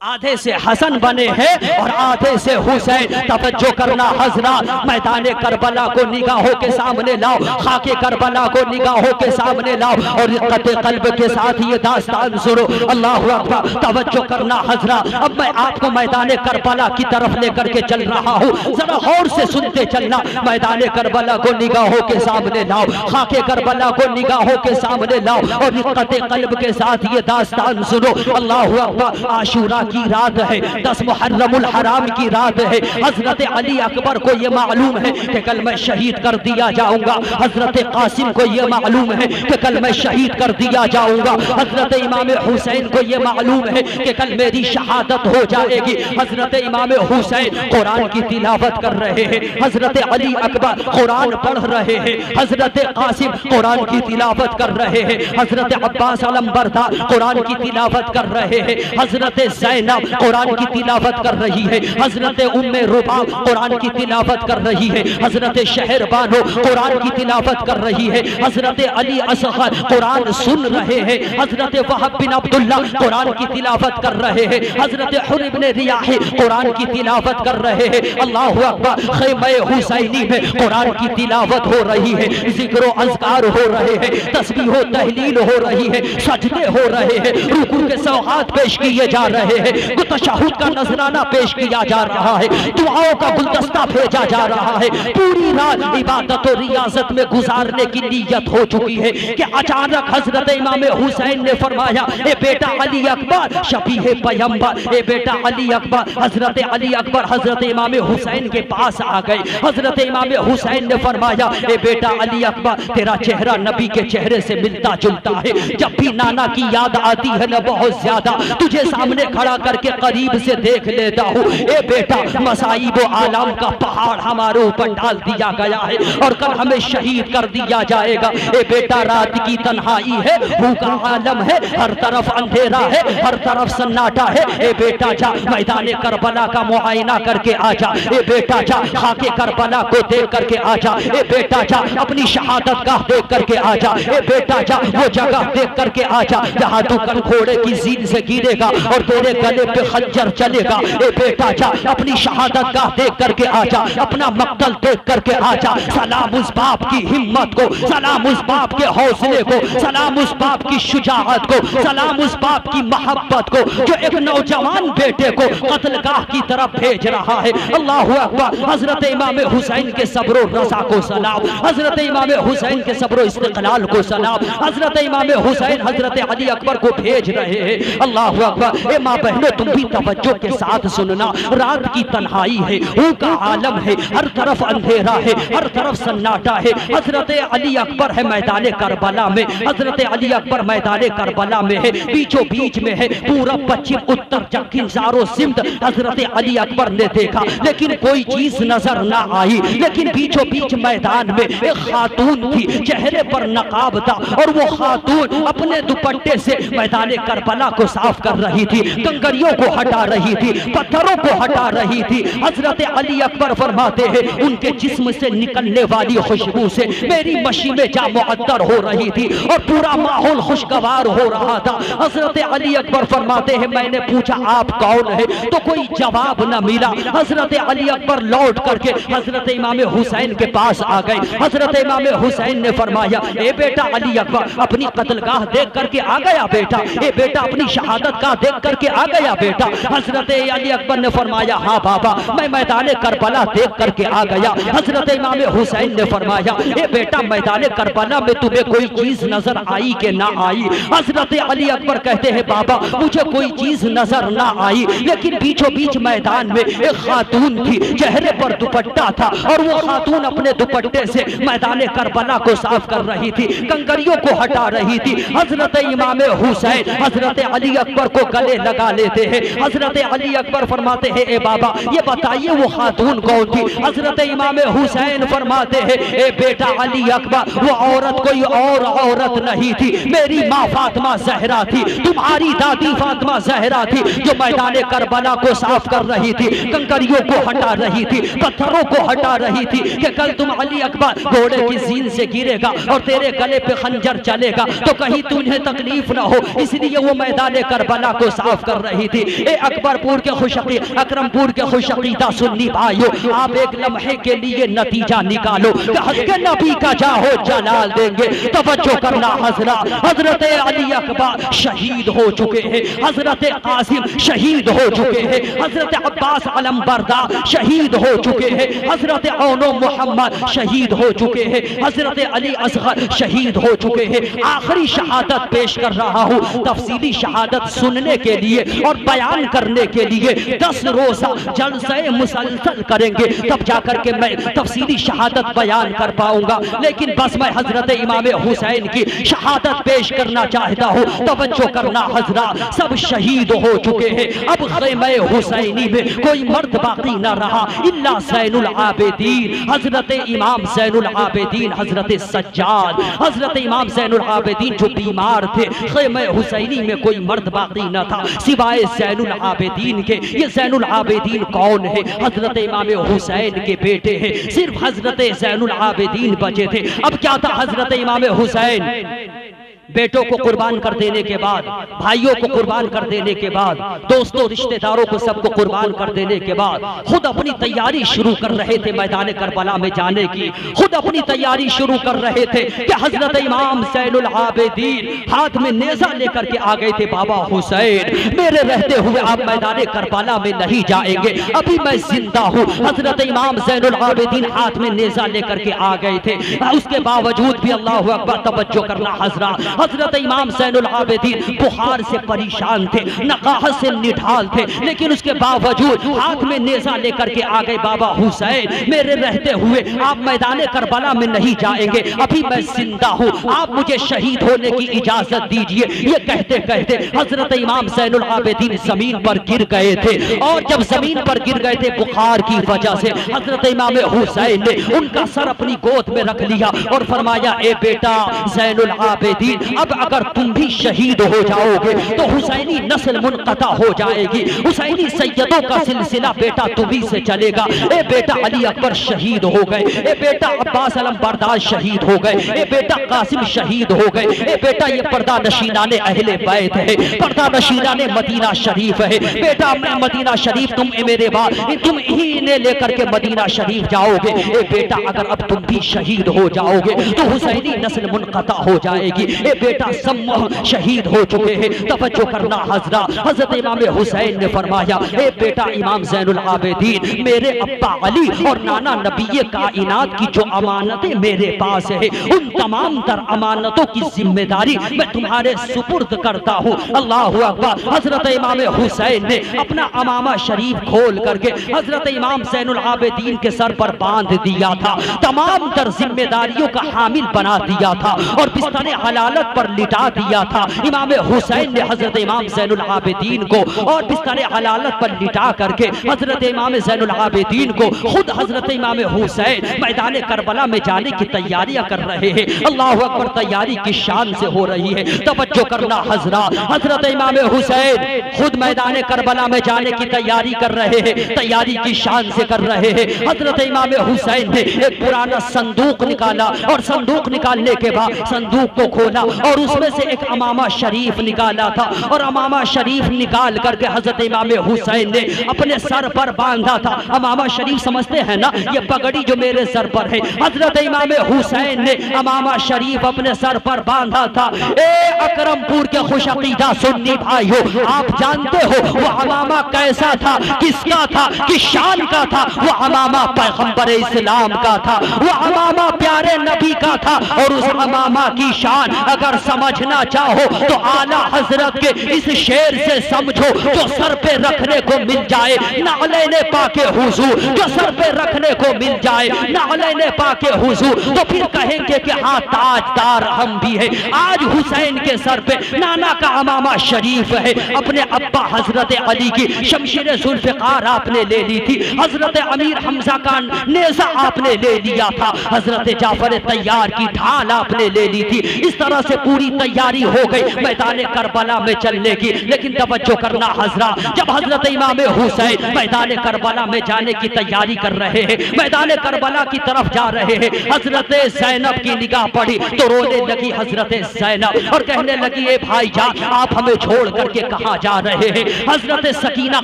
A: आधे से हसन बने हैं और आधे से हुसैन। तवज्जो करना हजरात, मैदान करबला को निगाहों के सामने लाओ, खाके करबला को निगाहों के सामने लाओ और रिक्कत कल्ब के साथ ये दास्तान सुनो। अल्लाहु अकबर। तवज्जो करना हजरात, अब मैं आपको मैदान करबला की तरफ लेकर के चल रहा हूँ, जरा गौर से सुनते चलना। मैदान करबला को निगाहों के सामने लाओ, खाके करबला को निगाहों के सामने लाओ और रिक्कत कल्ब के साथ ये दास्तान सुनो। अल्लाहु अकबर। आशूरा की रात है, 10 मुहर्रमुल हराम की रात है। हजरत अली अकबर को यह मालूम है कि कल मैं शहीद कर दिया जाऊंगा। हजरत कासिम को यह मालूम है कि कल मैं शहीद कर दिया जाऊंगा। हजरत इमाम हुसैन को यह मालूम है कि कल मेरी शहादत हो जाएगी। हजरत इमाम हुसैन कुरान की तिलावत कर रहे हैं, हजरत अली अकबर कुरान पढ़ रहे हैं, हजरत कासिम कुरान की तिलावत कर रहे हैं, हजरत अब्बास अलमबरदार कुरान की तिलावत कर रहे हैं, हजरत ज़ैनब कुरान की तिलावत कर रही है, हजरत उम्मे रुबाब कुरान की तिलावत कर रही है, हजरत शहरबानो कुरान की तिलावत कर रही है, हजरत अली असगर कुरान सुन रहे हैं, हजरत वहब बिन अब्दुल्ला कुरान की तिलावत कर रहे हैं, हजरत हुर इब्न रियाह कुरान की तिलावत कर रहे हैं। अल्लाहु अकबर। ख़ैमे हुसैनी में कुरान की तिलावत हो रही है, जिक्र अज़कार हो रहे हैं, तस्बीह व तहलील हो रही है, सजदे हो रहे हैं, रुकू के सौगात पेश किए जा रहे हैं, तशहुद का नजराना पेश किया जा रहा है, दुआओं का गुलदस्ता भेजा जा रहा है। पूरी रात इबादत और रियाजत में गुजारने की नीयत हो चुकी है कि अचानक हजरत इमाम हुसैन ने फरमाया, ए बेटा अली अकबर शबीह पैगंबर, ए बेटा अली अकबर। हजरत अली अकबर हजरत इमाम हुसैन के पास आ गए। हजरत इमाम हुसैन ने फरमाया, ए बेटा अली अकबर तेरा चेहरा नबी के चेहरे से मिलता जुलता है, जब भी नाना की याद आती है ना बहुत ज्यादा, तुझे सामने खड़ा करके करीब से देख लेता हूँ। ए बेटा मसाइब आलम का पहाड़ हमारे ऊपर डाल दिया गया है और कल हमें शहीद कर दिया जाएगा। ए बेटा रात की तन्हाई है, भूखा आलम है, हर तरफ अंधेरा है, हर तरफ सन्नाटा है। ए बेटा जा मैदान करबला का मुआयना करके आ जा। ए बेटा जा खाके करबला को देख करके आ जा। ए बेटा जा अपनी शहादत गाह देख करके आ जा। ए बेटा जा वो जगह देख करके आ जा जहाँ तू कल घोड़े की जीन से गिरेगा और तेरे गले पे खंजर चलेगा। ए बेटा जा अपनी शहादत गाह देख करके आ जा, अपना मक्तल देख करके आ जा। सलाम उस बाप की हिम्मत को, सलाम उस बाप के हौसले को, सलाम उस बाप की शुजाअत को, सलाम उस बाप की मोहब्बत को जो एक नौजवान बेटे को कत्लगाह की तरफ भेज रहा है। अल्लाहु अकबर। हजरत इमाम हुसैन के सब्र रज़ा को सलाम, हजरत इमाम हुसैन के सब्र इस्तिक़लाल को सलाम। हजरत इमाम हुसैन हजरत अली अकबर को भेज रहे हैं। अल्लाहु अकबर। ए माँ बहनों तुम भी तवज्जो के साथ सुनना, रात की तन्हाई है, का आलम है, हर तरफ अंधेरा है, हर तरफ सन्नाटा है। हजरत अली अकबर है मैदान करबला में, हजरत अली अकबर मैदान करबला में है, बीचों बीच में है, पूरब पश्चिम उत्तर दक्षिण चारों सिमत हजरत अली अकबर ने देखा लेकिन कोई चीज नजर ना आई। लेकिन बीचों बीच मैदान में एक खातून थी, चेहरे पर नकाब था और वो खातून अपने दुपट्टे से मैदान करबला को साफ कर रही थी, कंकरियों को हटा रही थी, पत्थरों को हटा रही थी। हजरत अली अकबर फरमाते हैं उनके जिस्म से निकलने वाली खुशबू से मेरी मशीमें जा मुअत्तर हो रही थी और पूरा माहौल खुशगवार हो रहा था। हजरत अली अकबर फरमाते हैं मैंने पूछा आप कौन है, तो कोई जवाब न मिला। हजरत अली अकबर लौट करके हजरत इमाम हुसैन के पास आ गए। हजरत इमाम हुसैन ने फरमाया, ए बेटा अली अकबर अपनी कत्लगाह देख करके आ गया बेटा, ए बेटा अपनी शहादत गाह देख करके आ गया बेटा। हजरत अली अकबर ने फरमाया, हाँ बाबा मैं मैदान करबला देख करके आ गया। हजरत इमाम हुसैन ने फरमाया, ए बेटा मैदान करबला में तुम्हें कोई चीज नजर आई कि ना आई? हजरत अली अकबर कहते हैं बाबा मुझे कोई चीज नजर ना आई, लेकिन बीचों बीच मैदान में एक खातून थी, चेहरे पर दुपट्टा था और वो खातून अपने दुपट्टे से मैदान करबला को साफ कर रही थी, कंकरियों को हटा रही थी। हजरत इमाम हुसैन हजरत अली अकबर को गले लगा लेते हैं। हजरत अली अकबर फरमाते हैं, ए बाबा ये बताइए वो खातून कौन थी? हजरत इमाम हुसैन फरमाते हैं, ए बेटा अली अकबर वो औरत कोई और औरत नहीं थी, मेरी माँ फातिमा ज़हरा थी, तुम्हारी दादी फातिमा ज़हरा थी जो मैदान करबला को साफ कर रही थी, कंकरियों को हटा रही थी, पत्थरों को हटा रही थी कि कल तुम अली अकबर घोड़े की जीन से गिरेगा और तेरे गले पे खंजर चलेगा तो कहीं तुम्हें तकलीफ ना हो, इसलिए वो मैदान करबला को साफ कर रही थी। ए अकबरपुर के खुशकी अकरमपुर के खुशकीदा सुन्नी भाइयों, आप एक लम्हे के लिए नतीजा निकालो कि हज़रत नबी का जाहो जलाल देंगे। तवज्जो करना हजरा, हजरत अली अकबर शहीद हो चुके हैं, हजरत कासिम शहीद हो चुके हैं, हजरत अब्बास अलम बरदा शहीद हो चुके हैं, हजरत औनो मोहम्मद शहीद हो चुके हैं, हजरत अली असगर शहीद हो चुके हैं। आखिरी शहादत पेश कर रहा हूँ। तफसीली शहादत सुनने के लिए और बयान करने के लिए 10 रोज़ा जलसे मुसलसल करेंगे, तब जाकर के मैं तफसीली शहादत बयान कर पाऊंगा। लेकिन बस मैं हजरत इमाम हुसैन की शहादत पेश करना चाहता हूँ। तवज्जो करना हजरा, सब शहीद हो चुके हैं। अब ख़ैमे हुसैनी में कोई मर्द बाकी न रहा इल्ला ज़ैनुल आबिदीन, हजरत इमाम ज़ैनुल आबिदीन, हजरत सज्जाद, हजरत इमाम ज़ैनुल आबिदीन जो बीमार थे। ख़ैमे हुसैनी में कोई मर्द बाकी न था सिवाय ज़ैनुल आबिदीन के। ये ज़ैनुल आबिदीन कौन है? हजरत इमाम हुसैन के बेटे हैं। सिर्फ हजरत ज़ैनुल आबिदीन बचे थे। अब क्या था, हजरत इमाम हुसैन बेटों को कुर्बान कर देने के बाद, भाइयों को कुर्बान कर देने के बाद, दोस्तों रिश्तेदारों को सबको कुर्बान कर देने के बाद खुद अपनी तैयारी शुरू कर रहे थे मैदान करबला में जाने की। खुद अपनी तैयारी शुरू कर रहे थे कि हजरत इमाम ज़ैनुल आबिदीन हाथ में नेज़ा लेकर के आ गए थे। बाबा हुसैन, मेरे रहते हुए आप मैदान करबला में नहीं जाएंगे, अभी मैं जिंदा हूँ। हजरत इमाम ज़ैनुल आबिदीन हाथ में नेज़ा लेकर के आ गए थे। उसके बावजूद भी अल्लाहु अकबर, तवज्जो करना हजरा, हजरत इमाम ज़ैनुल आबिदीन बुखार से परेशान थे, नकाहत से निढाल थे, लेकिन उसके बावजूद हाथ में नेज़ा लेकर के आ गए। बाबा हुसैन, मेरे रहते हुए आप मैदान करबला में नहीं जाएंगे, अभी मैं जिंदा हूँ, आप मुझे शहीद होने की इजाजत दीजिए। ये कहते कहते हजरत इमाम ज़ैनुल आबिदीन जमीन पर गिर गए थे। और जब जमीन पर गिर गए थे बुखार की वजह से, हजरत इमाम हुसैन ने उनका सर अपनी गोद में रख लिया और फरमाया, ए बेटा ज़ैनुल आबिदीन, अब अगर तुम भी शहीद हो जाओगे तो हुसैनी नस्ल मुनक़ता हो जाएगी, हुसैनी सैयदों का सिलसिला बेटा तुम्ही से चलेगा। ए बेटा अली अकबर शहीद हो गए, ए बेटा अब्बास अलम बरदार शहीद हो गए, ए बेटा कासिम शहीद हो गए, ए बेटा ये पर्दा नशीनाने अहले बैत है, पर्दा नशीनाने मदीना शरीफ है। बेटा मैं मदीना शरीफ, तुम मेरे बाद तुम ही ने लेकर के मदीना शरीफ जाओगे। ए बेटा अगर अब तुम भी शहीद हो जाओगे तो हुसैनी नस्ल मुनक़ता हो जाएगी। ए बेटा सब शहीद हो चुके हैं। तवज्जो करना हजरा, हजरत इमाम हुसैन ने फरमाया, ए बेटा इमाम ज़ैनुल आबिदीन, मेरे अब्बा अली और नाना नबी कायनात की जो अमानतें मेरे पास है, उन तमाम तर अमानतों की जिम्मेदारी मैं तुम्हारे सुपुर्द करता हूँ। अल्लाहु अकबर। हजरत इमाम हुसैन ने अपना अमामा शरीफ खोल करके हजरत इमाम ज़ैनुल आबिदीन के सर पर बांध दिया था, तमाम तर जिम्मेदारियों का हामिल बना दिया था और बिस्तर हलालत पर लिटा दिया था। इमाम हुसैन ने हजरत इमाम ज़ैनुल आबिदीन को और बिस्तर हलालत पर लिटा करके हजरत इमाम ज़ैनुल आबिदीन को खुद हजरत इमाम हुसैन मैदान करबला में जाने की तैयारियां कर रहे हैं। अल्लाहु अकबर, तैयारी की शान से हो रही है। तवज्जो करना हजरा, हजरत इमाम हुसैन खुद मैदान करबला में जाने की तैयारी कर रहे हैं, तैयारी की शान से कर रहे हैं। हजरत इमाम हुसैन ने एक पुराना संदूक निकाला और संदूक निकालने के बाद संदूक को खोला और उसमें से एक अमामा शरीफ निकाला था और अमामा शरीफ निकाल करके हजरत इमाम हुसैन ने अपने सर पर बांधा था। अमामा शरीफ समझते हैं ना, ये पगड़ी जो मेरे सर पर है, हजरत इमाम हुसैन ने अमामा शरीफ अपने सर पर बांधा था। ए अकरमपुर के खुशअकीदा सुन्नी भाइयों, आप जानते हो वो अमामा कैसा था, किसका था, किस शान का था? वो अमामा पैगंबर इस्लाम का था, वो अमामा प्यारे नबी का था। और उस अमामा की शान अगर समझना चाहो तो आला हजरत के इस शेर से समझो, जो सर पे रखने को मिल जाए नालैने पाके हुजूर, जो सर पे रखने को मिल जाए नालैने पाके हुजूर, तो फिर कहेंगे कि हाँ ताजदार हम भी है। आज हुसैन के सर पे नाना का अमामा शरीफ है। अपने अब्बा हजरत अली की शमशीर जुल्फ़िकार आपने ले ली थी, हजरत अमीर हमजा का नेज़ा आपने ले लिया था, हजरत जाफर तैयार की ढाल आपने ले ली थी। इस तरह से पूरी तैयारी हो गई मैदान करबला में चलने की। लेकिन तवज्जो करना हजरा, जब हजरत इमाम हुसैन मैदान करबला में जाने की तैयारी कर रहे हैं, मैदान करबला की तरफ जा रहे हैं, हजरत ज़ैनब की निगाह पड़ी तो रोने लगी हजरत ज़ैनब और कहने लगी ए भाईजान आप हमें छोड़ करके कहां जा रहे हैं। हजरत सकीना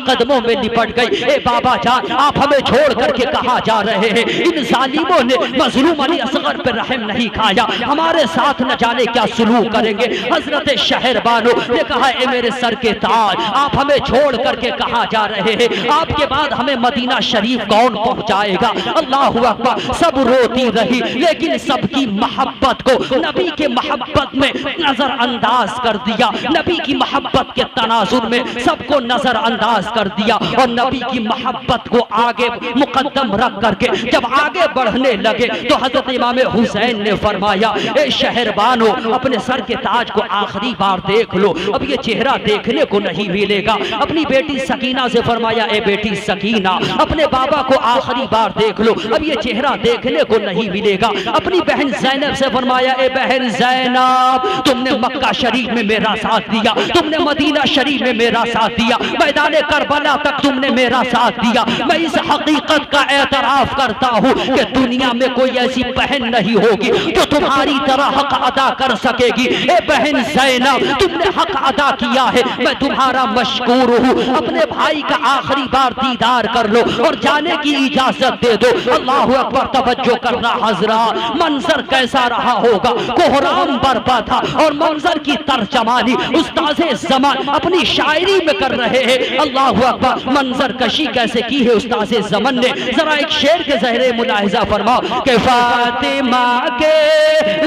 A: कदमों में लिपट गई, ए बाबा जान आप हमें छोड़ करके कहां जा रहे हैं। इन जालिमों ने मजलूम अली असगर पर रहम नहीं खाया, हमारे साथ न जाने क्या सुलूक करेंगे। हजरत शहरबानो ने कहा ए मेरे सर के ताज आप हमें छोड़ करके कहां जा रहे हैं, आपके बाद हमें मदीना शरीफ कौन पहुंचाएगा। अल्लाहु अकबर। सब रोती रही लेकिन सबकी मोहब्बत को नबी के मोहब्बत में नजरअंदाज कर दिया, नबी की मोहब्बत के तनाजुर में सबको नजरअंदाज कर दिया और नबी की मोहब्बत को आगे मुकद्दम रख करके जब आगे बढ़ने लगे तो हजरत इमाम हुसैन ने फरमाया ए शहरबानो अपने सर के ताज को आखिरी बार देख लो, अब ये चेहरा देखने को नहीं मिलेगा। अपनी बेटी सकीना से फरमाया ए बेटी सकीना अपने बाबा को आखिरी बार देख लो, अब ये चेहरा देखने को नहीं मिलेगा। अपनी बहन ज़ैनब से फरमाया ए बहन ज़ैनब तुमने मक्का शरीफ में मेरा साथ दिया, तुमने मदीना शरीफ में मेरा साथ दिया, मैदान करबला तक तुमने मेरा साथ दिया। मैं इस हकीकत का एतराफ करता हूँ कि दुनिया में कोई ऐसी बहन नहीं होगी जो तुम्हारी तरह हक अदा कर सकेगी। ए बहन ज़ैनब तुमने हक अदा किया है, मैं तुम्हारा मशकूर हूँ। अपने भाई का आखिरी बार दीदार कर लो और जाने की इजाजत दे दो। अल्लाहु अकबर। तवज्जो करना हजरा, मंजर कैसा रहा होगा। कोहराम बरपा था और मंजर की तर्जमानी उस्ताज़े ज़मान अपनी शायरी में कर रहे हैं। अल्लाहु अकबर। मंजर कशी कैसे की है उस्ताज़े ज़मान ने, जरा एक शेर के ज़हरे मुलाहिजा फरमाओ कि फातिमा के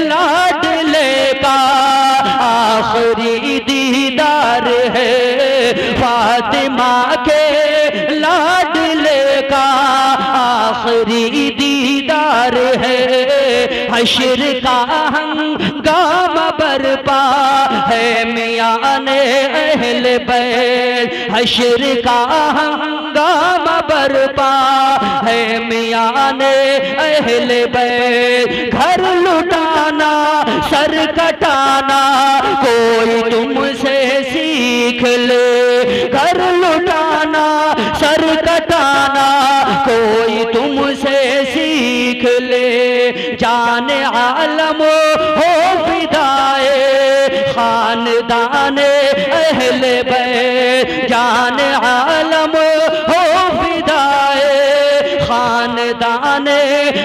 A: लाडले का आखिरी दीदार है, फातिमा के लाडले का आखिरी दीदार है। हश्र का हंगामा बरपा है मियां ने अहले बैत, हश्र का हंगामा बरपा है मियां ने अहले बैत। घर लुटाना सर कटाना कोई तुमसे सीख ले, घर लुटाना सर कटाना कोई तुमसे सीख ले। जाने आलम हो फिदाए खानदाने अहले बैत, जाने आलम हो फिदाए खानदाने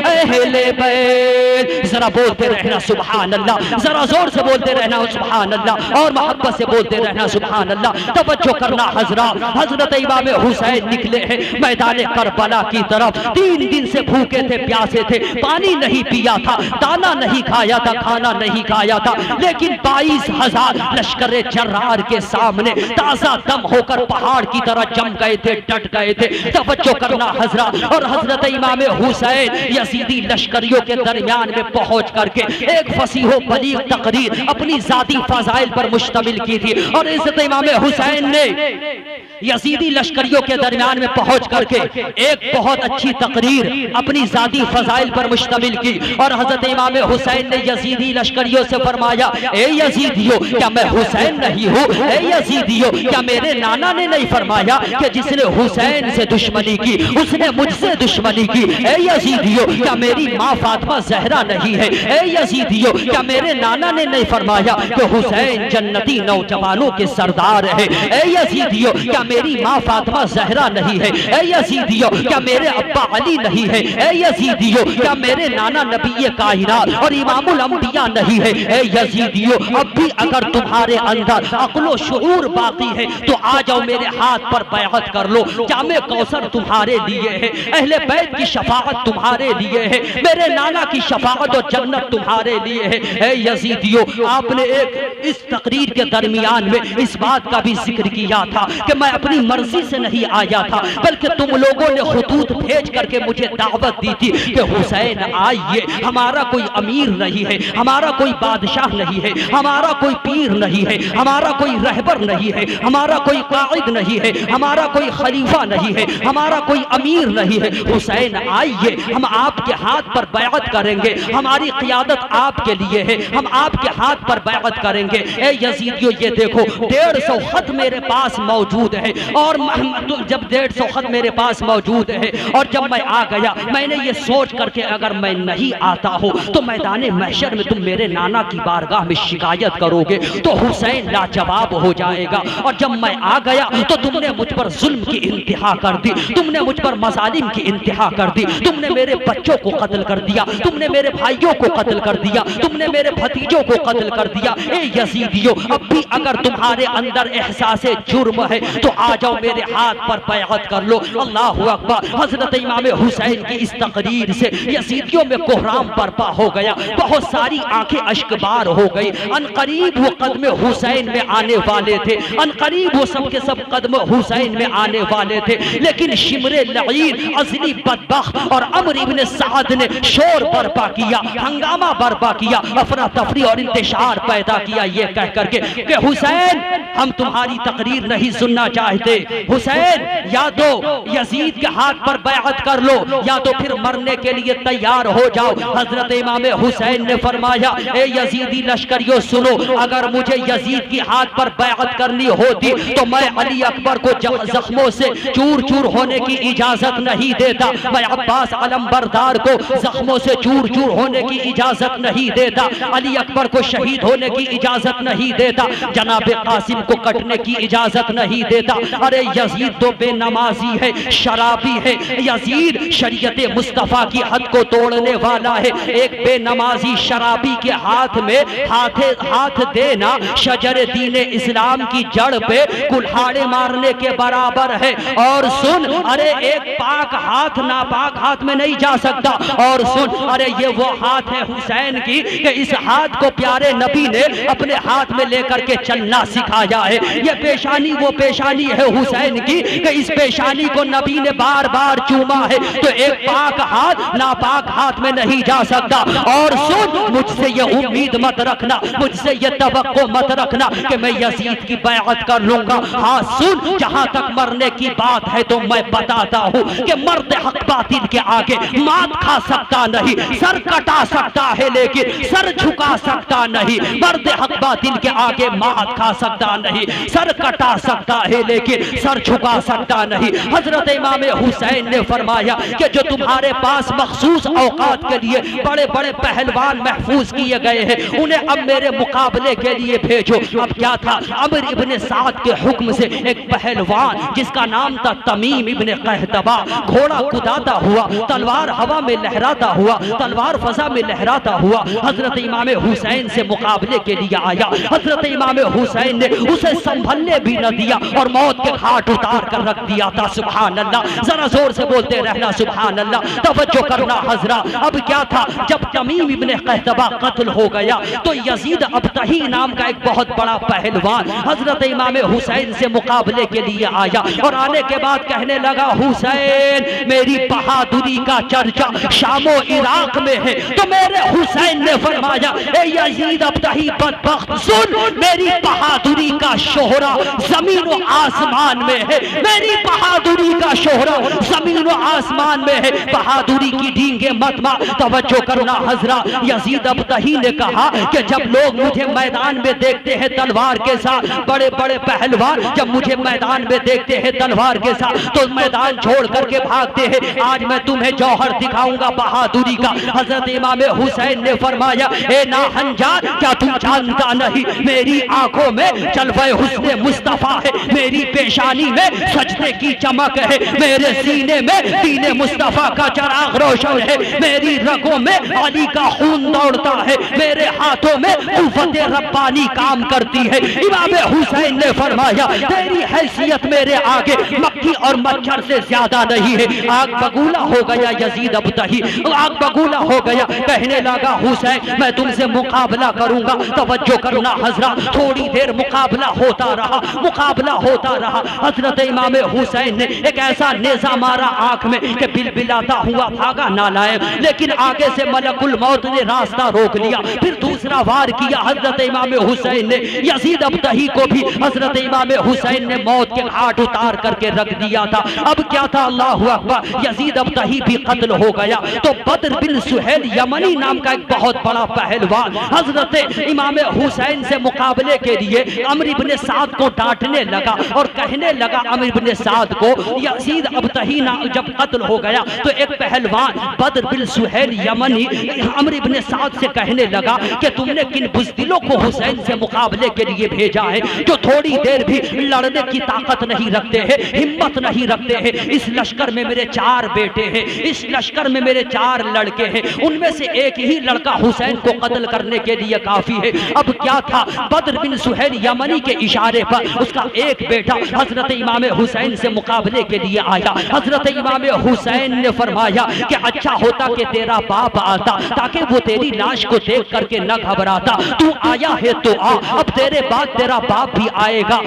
A: अहले बैत। जरा बोलते रहना सुभान अल्लाह, जरा जोर से बोलते रहना सुभान अल्लाह और मोहब्बत से बोलते रहना सुभान अल्लाह। तवज्जो करना हजरा, हजरत इमाम हुसैन निकले हैं मैदान करबला की तरफ। 3 दिन से भूखे थे, प्यासे थे, पानी नहीं पिया था, दाना नहीं खाया था, खाना नहीं खाया था, लेकिन 22,000 लश्कर जर्रार के सामने ताजा दम होकर पहाड़ की तरह जम गए थे, डट गए थे। तवज्जो करना हजरा। और हजरत इमाम हुसैन यजीदी लश्करियों के दरमियान में पहुंच करके एक फसीहो बलीग तकरीर अपनी जाती फजाइल पर मुश्तमिल की थी। और इज्जत इमाम हुसैन ने यजीदी लश्करियों के दरमियान में पहुंच करके एक बहुत अच्छी तकरीर अपनी जाती फजाइल पर मुश्तमिल की। और हजरत इमाम हुसैन ने यजीदी लश्करियों से फरमाया ए यजीदियों क्या मैं हुसैन नहीं हूँ? ए यजीदियों क्या मेरे नाना ने नहीं फरमाया कि जिसने हुसैन से दुश्मनी की उसने मुझसे दुश्मनी की? ए यजीदियों क्या मेरी माँ फातिमा ज़हरा नहीं है? ए यजीदियों क्या मेरे नाना ने नहीं फरमाया कि हुसैन जन्नती नौजवानों के सरदार है? ए यजीदियों क्या मेरी माँ फातिमा ज़हरा नहीं है? ए यजीदियों क्या मेरे अब्बा अली नहीं है? ए यजीदियों क्या मेरे नाना नबी कायनात और इमामुल अंबिया नहीं है? ए यजीदियों अब भी अगर तुम्हारे अंदर अक्लो शऊर बाकी है तो आ जाओ मेरे हाथ पर बैअत कर लो। जामे कौसर तुम्हारे लिए है, अहले बैत की शफाअत तुम्हारे लिए है, मेरे नाना की शफाअत और जन्नत तुम्हारे लिए है। ए यजीदियों आपने एक इस तकरीर के दरमियान में इस बात का भी जिक्र किया था कि मैं अपनी मर्जी से नहीं आया था, बल्कि तुम लोगों ने खुतूत भेज करके मुझे दावत दी थी कि हुसैन आइए। हमारा कोई अमीर नहीं है, हमारा कोई बादशाह नहीं है, हमारा कोई पीर नहीं है, हमारा कोई रहबर नहीं है, हमारा कोई कायद नहीं है, हमारा कोई खलीफा नहीं है, हमारा कोई अमीर नहीं है। हुसैन आइए हम आपके हाथ पर बैअत करेंगे, हमारी क़ियादत आपके लिए है, हम आपके हाथ पर बैअत करेंगे। ए यजीदियों ये देखो 150 खत मेरे पास मौजूद है, और जब 150 खत मेरे पास मौजूद है और जब मैं आ गया, मैंने ये सोच करके अगर मैं नहीं आता हो तो मैदान महशर में तुम मेरे नाना की बारगाह में शिकायत करोगे तो हुसैन लाजवाब हो जाएगा। और जब मैं आ गया तो तुमने मुझ पर जुल्म की इंतहा कर दी, तुमने मुझ पर मजालिम की इंतहा कर दी, तुमने मेरे बच्चों को कत्ल कर दिया, तुमने मेरे भाइयों को कत्ल कर दिया, तुमने मेरे भतीजों को कत्ल कर दिया। ए यजीदियों अब भी अगर तुम्हारे अंदर एहसास जुर्म है तो आ जाओ मेरे हाथ पर बैअत कर लो। अल्लाहु अकबर। हजरत इमाम हुसैन की इस तकरीर से यजीदियों में कोहराम बर्पा हो गया, बहुत सारी आंखें अश्कबार हो गई। अनकरीब वो कदम हुसैन में आने वाले थे, अनकरीब वो सब के सब कदम हुसैन में आने वाले थे, लेकिन शिमरे लईन अजली बदबख्त और अमर इब्न साद ने शोर बर्पा किया, हंगामा बर्पा किया, अफरा तफरी और इंतशार पैदा किया, ये कह करके कि हुसैन हम तुम्हारी तकरीर नहीं सुनना चाहते, हुसैन या तो यजीद के हाथ पर बैअत कर लो या तो फिर मरने के लिए तैयार हो जाओ। हजरत इमाम हुसैन ने फरमाया ए यजीदी लश्करियों सुनो, अगर मुझे यजीद की हाथ पर बैअत करनी होती तो मैं अली अकबर को जख्मों से चूर चूर होने की इजाजत नहीं देता, मैं अब्बास अलमबरदार को जख्मों से चूर चूर होने की इजाजत नहीं देता, अली अकबर को शहीद होने की इजाजत नहीं देता, जनाब कासिम को कटने की इजाजत नहीं देता। अरे यजीद तो बेनमाजी है, शराबी है, यजीद शरीयत मुस्तफा की हद को तोड़ने वाला है। एक बेनमाजी शराबी के हाथ में हाथ देना शजर दीन इस्लाम की जड़ पे कुल्हाड़े मारने के बराबर है। और सुन, अरे एक पाक हाथ नापाक हाथ में नहीं जा सकता। और सुन, अरे ये वो हाथ है हुसैन की कि इस हाथ को प्यारे नबी ने अपने हाथ में लेकर के चलना सिखाया है। ये पेशानी वो पेशानी है हुसैन की कि इस पेशानी को नबी ने बार बार चूमा है, तो एक पाक हाथ नापाक हाथ में नहीं जा सकता। और सुन, मुझसे ये उम्मीद मत रखना, मुझसे ये तवक्को मत रखना कि मैं यजीद की बैअत कर लूंगा। हाँ सुन, जहां तक मरने की बात है तो मैं बताता हूँ कि मर्द हक बातिल के आगे मात खा सकता नहीं, सर कटा सकता है लेकिन सर झुका सकता नहीं। मर्द हक बातिल के आगे मात खा सकता नहीं, सर कटा सकता है लेकिन सर झुका सकता नहीं। हजरत इमाम हुसैन ने फरमाया कि जो तुम्हारे पास मखसूस औकात के लिए बड़े बड़े पहलवान महफूज किए गए हैं, उन्हें अब मेरे मुकाबले के लिए भेजो। अब क्या था, अमर इब्न साद के हुक्म से एक पहलवान जिसका नाम था तमीम इब्न कहतबा, घोड़ा कुदाता हुआ, तलवार हवा में लहराता हुआ, तलवार फजा में लहराता हुआ हजरत इमाम हुसैन से मुकाबले के लिए आया। हजरत इमाम हुसैन ने उसे संभलने भी न दिया और मौत के घाट उतार कर रख दिया था। सुभान अल्लाह, जरा जोर से बोलते रहना सुभान अल्लाह, तवज्जो करना हजरा। अब क्या था, जब तमीम इब्न कहतबा कत्ल हो गया तो यजीद अबतही नाम का एक बहुत बड़ा पहलवान हजरत इमाम हुसैन से मुकाबले के लिए आया और आने के बाद कहने लगा, हुसैन मेरी बहादुरी का चर्चा शामो इराक में है। तो मेरे हुसैन ने फरमाया, ए यजीद अबतही बदबख्त, सुन, मेरी बहादुरी का शोहरा जमीन व आसमान में है, मेरी बहादुरी का शोहरा जमीन व आसमान में है, बहादुरी की ढींगे मत मार। तवज्जो करना हजरा, यजीद अबतही ने कहा कि जब लोग मुझे मैदान में देखते हैं तलवार के साथ, बड़े बड़े पहलवान जब मुझे मैदान में देखते हैं तलवार के साथ तो मैदान छोड़ करके भागते हैं, आज मैं तुम्हें जौहर दिखाऊंगा बहादुरी का। हजरत इमाम हुसैन ने फरमाया, ए नाहंजान, क्या तुम जानता नहीं मेरी आंखों में जलवे हुस्ने मुस्तफा है, मेरी पेशानी में सजदे की चमक है, मेरे सीने में दीने मुस्तफा का चराग रोशन है, मेरी रगों में अली का खून दौड़ता है, मेरे हाथों में कुव्वत रब्बानी काम करती है। इमाम हुसैन ने फरमाया, तेरी हैसियत मेरे आगे मक्खी और मच्छर से ज्यादा नहीं है। आग बगूला हो गया यजीद अबतही, आग बगूला हो गया, कहने लगा, हुसैन मैं तुमसे मुकाबला करूंगा। तवज्जो करना हजरा, थोड़ी देर मुकाबला होता रहा, मुकाबला होता रहा। हजरत इमाम हुसैन ने एक ऐसा नेजा मारा आंख में कि बिलबिलाता हुआ भागा नालायक, लेकिन आगे से मलकुल मौत ने रास्ता रोक लिया। फिर दूसरा वार किया हजरत इमाम हुसैन ने, यजीद अबतही को भी हजरत इमाम हुसैन ने मौत के घाट उतार करके रख दिया था। अब क्या था, अल्लाहु अकबर, यजीद यजीद अब्तही भी कत्ल हो गया तो बद्र बिन सुहेल यमनी नाम का एक बहुत बड़ा पहलवान हजरत इमाम हुसैन से मुकाबले के लिए अम्र इब्ने साद को डांटने लगा और कहने लगा अम्र इब्ने साद को, यजीद अब्तही जब कत्ल हो गया तो एक पहलवान बद्र बिन सुहेल यमनी अम्र इब्ने साद से कहने लगा कि तुमने किन बुज़दिलों को हुसैन से मुकाबले के लिए भेजा है जो थोड़ी देर भी लड़ने की ताकत नहीं रखते हैं, हिम्मत नहीं रखते हैं। इस लश्कर में मेरे 4 बेटे हैं, इस लश्कर में मेरे 4 लड़के हैं, उनमें से एक ही लड़का हुसैन को कत्ल करने के लिए काफी है। अब क्या था, बद्र बिन सुहेल यमनी के इशारे पर उसका एक बेटा हजरत इमाम हुसैन से मुकाबले के लिए आया। हजरत इमाम हुसैन ने फरमाया कि अच्छा होता कि तेरा बाप आता ताकि वो तेरी लाश को देख करके न घबराता, तू आया है तो आ, अब तेरे बाद तेरा बाप भी आएगा।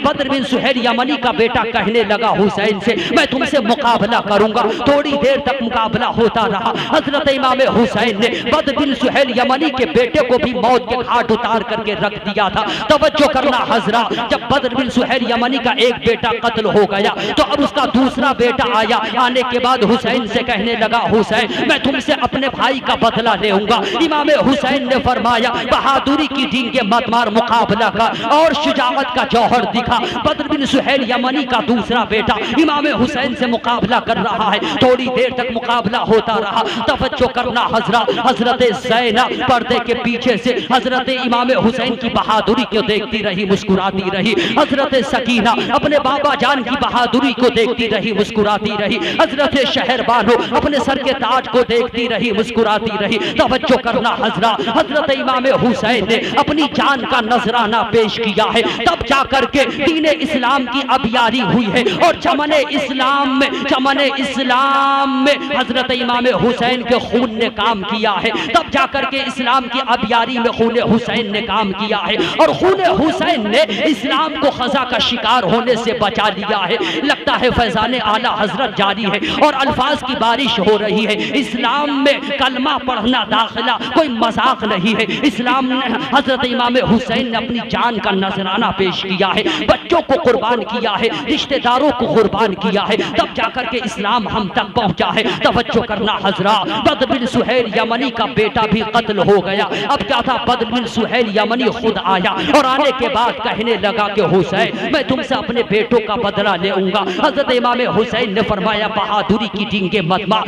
A: बद्र बिन सुहेल यमनी का बेटा कहने लगा हुसैन से, मैं तुमसे मुकाबला करूंगा। थोड़ी देर तक मुकाबला होता रहा। हजरत इमाम हुसैन ने बद्र बिन सुहेल यमनी के बेटे को भी मौत के घाट उतार करके रख दिया था। तवज्जो करना हजरा, जब बद्र बिन सुहेल यमनी का एक बेटा कत्ल हो गया तो अब उसका दूसरा बेटा आया। आने के बाद हुसैन से कहने लगा, हुसैन मैं तुमसे अपने भाई का बदला लेऊंगा। इमाम हुसैन ने फरमाया, बहादुरी की डींगे मत मार, मुकाबला कर और शुजाअत का जौहर दिखा। बद्र बिन सुहेल यमनी का दूसरा बेटा इमाम हुसैन से मुकाबला कर रहा है। थोड़ी देर तक मुकाबला होता रहा। तवज्जो करना हजरा, हजरत ज़ैनब पर्दे के पीछे से हजरत इमाम हुसैन की बहादुरी को देखती रही, मुस्कुराती रही। हजरत सकीना अपने बाबा जान की बहादुरी को देखती रही, मुस्कुराती रही। हजरत शहरबानो अपने सर के ताज को देखती रही, मुस्कुराती रही। तवज्जो करना हजरा, हजरत इमाम हुसैन ने अपनी जान का नजराना पेश किया है, तब जाकर के दीन इस्लाम की अबियारी हुई है। और चमने इस्लाम में हजरत इमाम हुसैन के खून ने काम किया है, तब जाकर के इस्लाम की अबियारी में खून हुसैन ने काम किया है। और खून हुसैन ने इस्लाम को खजा का शिकार होने से बचा लिया है। लगता है फैजाने आला हजरत जारी है और अल्फाज की बारिश हो रही है। इस्लाम में कलमा पढ़ना दाखिला कोई मजाक नहीं है। इस्लाम ने हजरत इमाम हुसैन ने अपनी जान का नजराना पेश किया है, बच्चों को कुर्बान किया है, रिश्तेदारों को कुर्बान किया है, तब जाकर के इस्लाम हम तक पहुंचा है। तवज्जो करना हजरा, बद्र बिन सुहेल यमनी का बेटा भी कत्ल हो गया। अब क्या था, बद्र बिन सुहेल यमनी खुद आया और आने के बाद कहने लगा कि हुसैन मैं तुमसे अपने बेटों का बदला लेऊंगा। हजरत इमाम हुसैन ने फरमाया, बहादुरी की डींगे मत मार,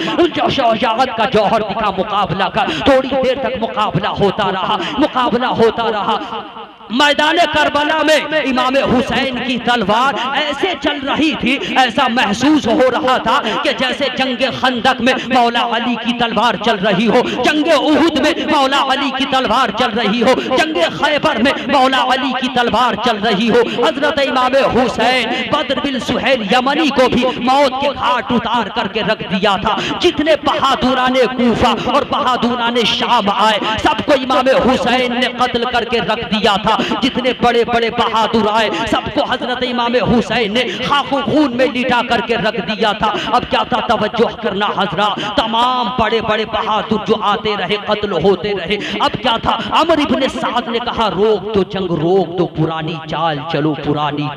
A: शुजाअत का जौहर दिखा, मुकाबला कर। थोड़ी देर तक मुकाबला होता रहा। मैदान करबला में इमाम हुसैन की तलवार ऐसे चल रही थी, ऐसा महसूस हो रहा था कि जैसे जंगे खंदक में मौला अली की तलवार चल रही हो, जंगे उहुद में मौला अली की तलवार चल रही हो, जंगे खैबर में मौला अली की तलवार चल रही हो। हजरत इमाम हुसैन बद्र बिन सुहेल यमनी को भी मौत के घाट उतार करके रख दिया था। जितने बहादुराने कूफा और बहादुराने शाम आए, सबको इमाम हुसैन ने कत्ल करके रख दिया था। जितने बड़े बड़े बहादुर आए, सबको हजरत इमाम हुसैन ने खाको खून में लिटा करके रख दिया था। अब क्या था, तवज्जो करना हजरा, तमाम बड़े बड़े बहादुर जो आते रहे, कत्ल होते रहे। अब क्या था, अमर इब्ने साद ने कहा, रोक दो जंग, रोक दो, पुरानी चाल चलो, पुरानी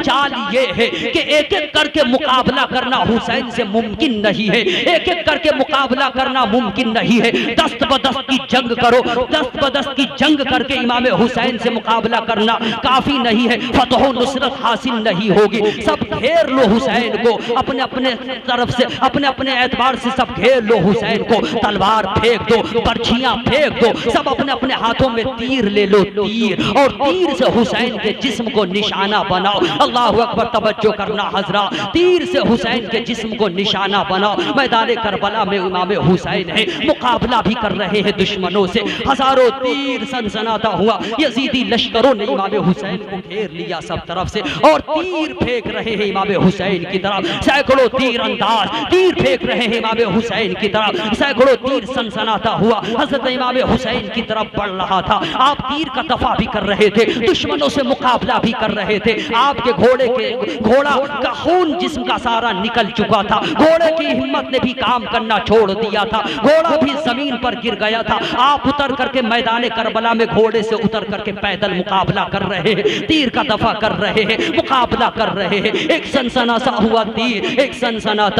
A: चाल ये है कि एक एक करके मुकाबला करना हुसैन से मुमकिन नहीं है, एक एक करके मुकाबला करना मुमकिन नहीं है। दस्त बदस्त की जंग करो, दस्त बदस्त की जंग करके इमाम हुसैन से मुकाबला करना काफी नहीं है, फतह नुसरत हासिल नहीं होगी। सब घेर लो हुसैन को, अपने अपने तरफ से, अपने अपने एतबार से सब घेर लो हुसैन को। तलवार फेंक दो, बर्छियां फेंक दो, सब अपने अपने हाथों में तीर ले लो, तीर, और तीर से हुसैन के जिस्म को निशाना बनाओ। अल्लाहु अकबर, तवज्जो करना हजरा, तीर से हुसैन के जिस्म को निशाना बनाओ। मैदान करबला में इमाम हुसैन है, मुकाबला भी कर रहे हैं दुश्मनों से। हजारों तीर सनसनाता हुआ यजीदी लश्करों ने इमाम हुसैन को घेर लिया सब तरफ से और तीर फेंक रहे हैं इमाम हुसैन की तरफ। सैकड़ों तीर अंदाज तीर फेंक रहे हैं इमाम हुसैन की तरफ। सैकड़ों तीर सनसनाता हुआ हजरत इमाम हुसैन की तरफ बढ़ रहा था। आप तीर का दफा भी कर रहे थे, दुश्मनों से मुकाबला भी कर रहे थे। आपके घोड़ा का खून जिस्म का सारा निकल चुका था, घोड़े की हिम्मत ने भी काम करना छोड़ दिया था, घोड़ा भी जमीन पर गिर गया था। आप उतर करके मैदान करबला में घोड़े से उतर उतर करके पैदल मुकाबला कर रहे हैं, तीर का दफा कर रहे हैं, मुकाबला कर रहे हैं। एक सनसनाता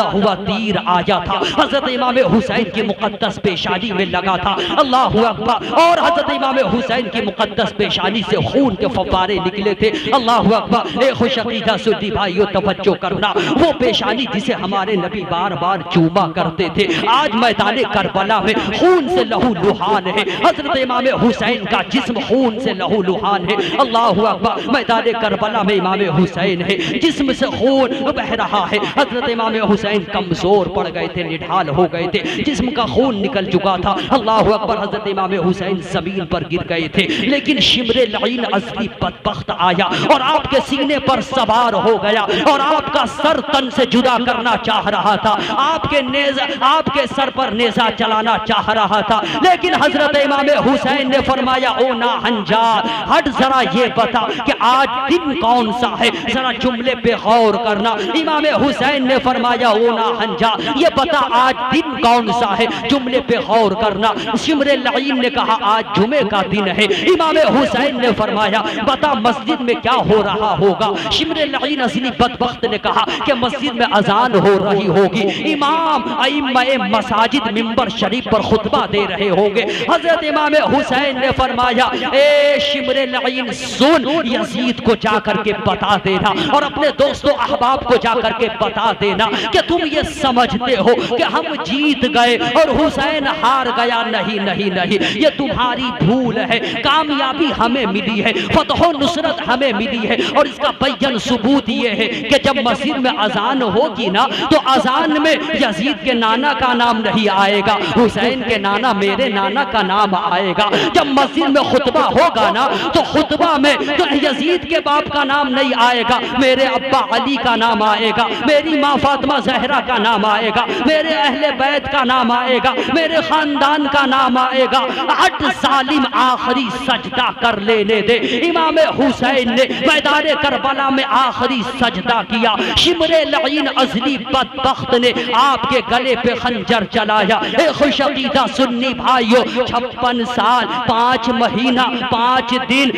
A: हुआ तीर आया था, हजरत इमाम हुसैन की मुकद्दस पेशानी में लगा था। अल्लाह अकबर। और हजरत इमाम हुसैन की मुकद्दस पेशानी से खून के फव्वारे निकले थे। अल्लाह अकबर। ए खुशअकीदा सुन्नी भाइयों, तवज्जो करना, वो पेशानी जिसे हमारे नबी बार बार चूमा करते थे, आज मैदान करबला में खून से लहू लुहान है। हजरत इमाम हुसैन का जिस्म खून से लहू लुहान है। अल्लाह अकबर। मैदान करबला में इमाम हुसैन है, जिस्म से खून बह रहा है। हजरत इमाम हुसैन कमजोर पड़ गए थे, निढाल हो गए थे, जिस्म का खून निकल चुका था। अल्लाह अकबर। हजरत इमाम हुसैन जमीन पर गिर गए थे, लेकिन शिमरे लईन अजली बदबख्त आया और आपके सीने पर सवार हो गया और आपका सर तन से जुदा करना चाह रहा था, आपके सर पर नेजा चलाना चाह रहा था। लेकिन हजरत इमाम हुसैन ने फरमाया, ओ ना हंजार, हट जरा ये बता कि आज दिन कौन सा है, जरा जुमले पे गौर करना। इमाम हुसैन ने फरमाया, ओ ना हंजार, ये बता आज दिन कौन सा है, जुमले पे गौर करना। शिमरे लईन ने कहा, आज जुमे का दिन है। इमाम हुसैन ने फरमाया, बता मस्जिद में क्या हो रहा होगा। शिमरे लईन असली बदबख्त ने कहा कि मस्जिद में अजान हो रही होगी, इमाम अइम्माए मसाजिद मिंबर शरीफ पर खुतबा दे रहे होंगे। हजरत इमाम हुसैन ने फरमाया, ए शिमरे लईन सुन, यजीद को जाकर के बता देना और अपने दोस्तों अहबाब को जाकर के बता देना कि तुम ये समझते हो कि हम जीत गए और हुसैन हार गया। नहीं नहीं नहीं, ये तुम्हारी भूल है। कामयाबी हमें मिली है, फतह नुसरत हमें मिली है और इसका बैयन सबूत ये है कि जब मस्जिद में अजान होगी ना, तो अजान में यजीद के नाना का नाम नहीं आएगा, हुसैन के नाना मेरे नाना का नाम आएगा। जब मस्जिद में खुतबा होगा ना, तो खुतबा में तो यजीद के बाप का नाम नहीं आएगा, मेरे अब्बा अली का नाम आएगा, मेरी माँ फातिमा जहरा का नाम आएगा, मेरे अहले बैत का नाम आएगा, मेरे खानदान का नाम आएगा। हट जालिम, आखिरी सजदा कर लेने दे। इमाम हुसैन ने मैदान करबला में आखिरी सजदा किया। शिमरे लईन अजली बदबख्त ने आपके गले पे खंजर चलाया। ए खुशअकीदा सुन्नी भाइयों, 56 साल 5 महीना 5 दिन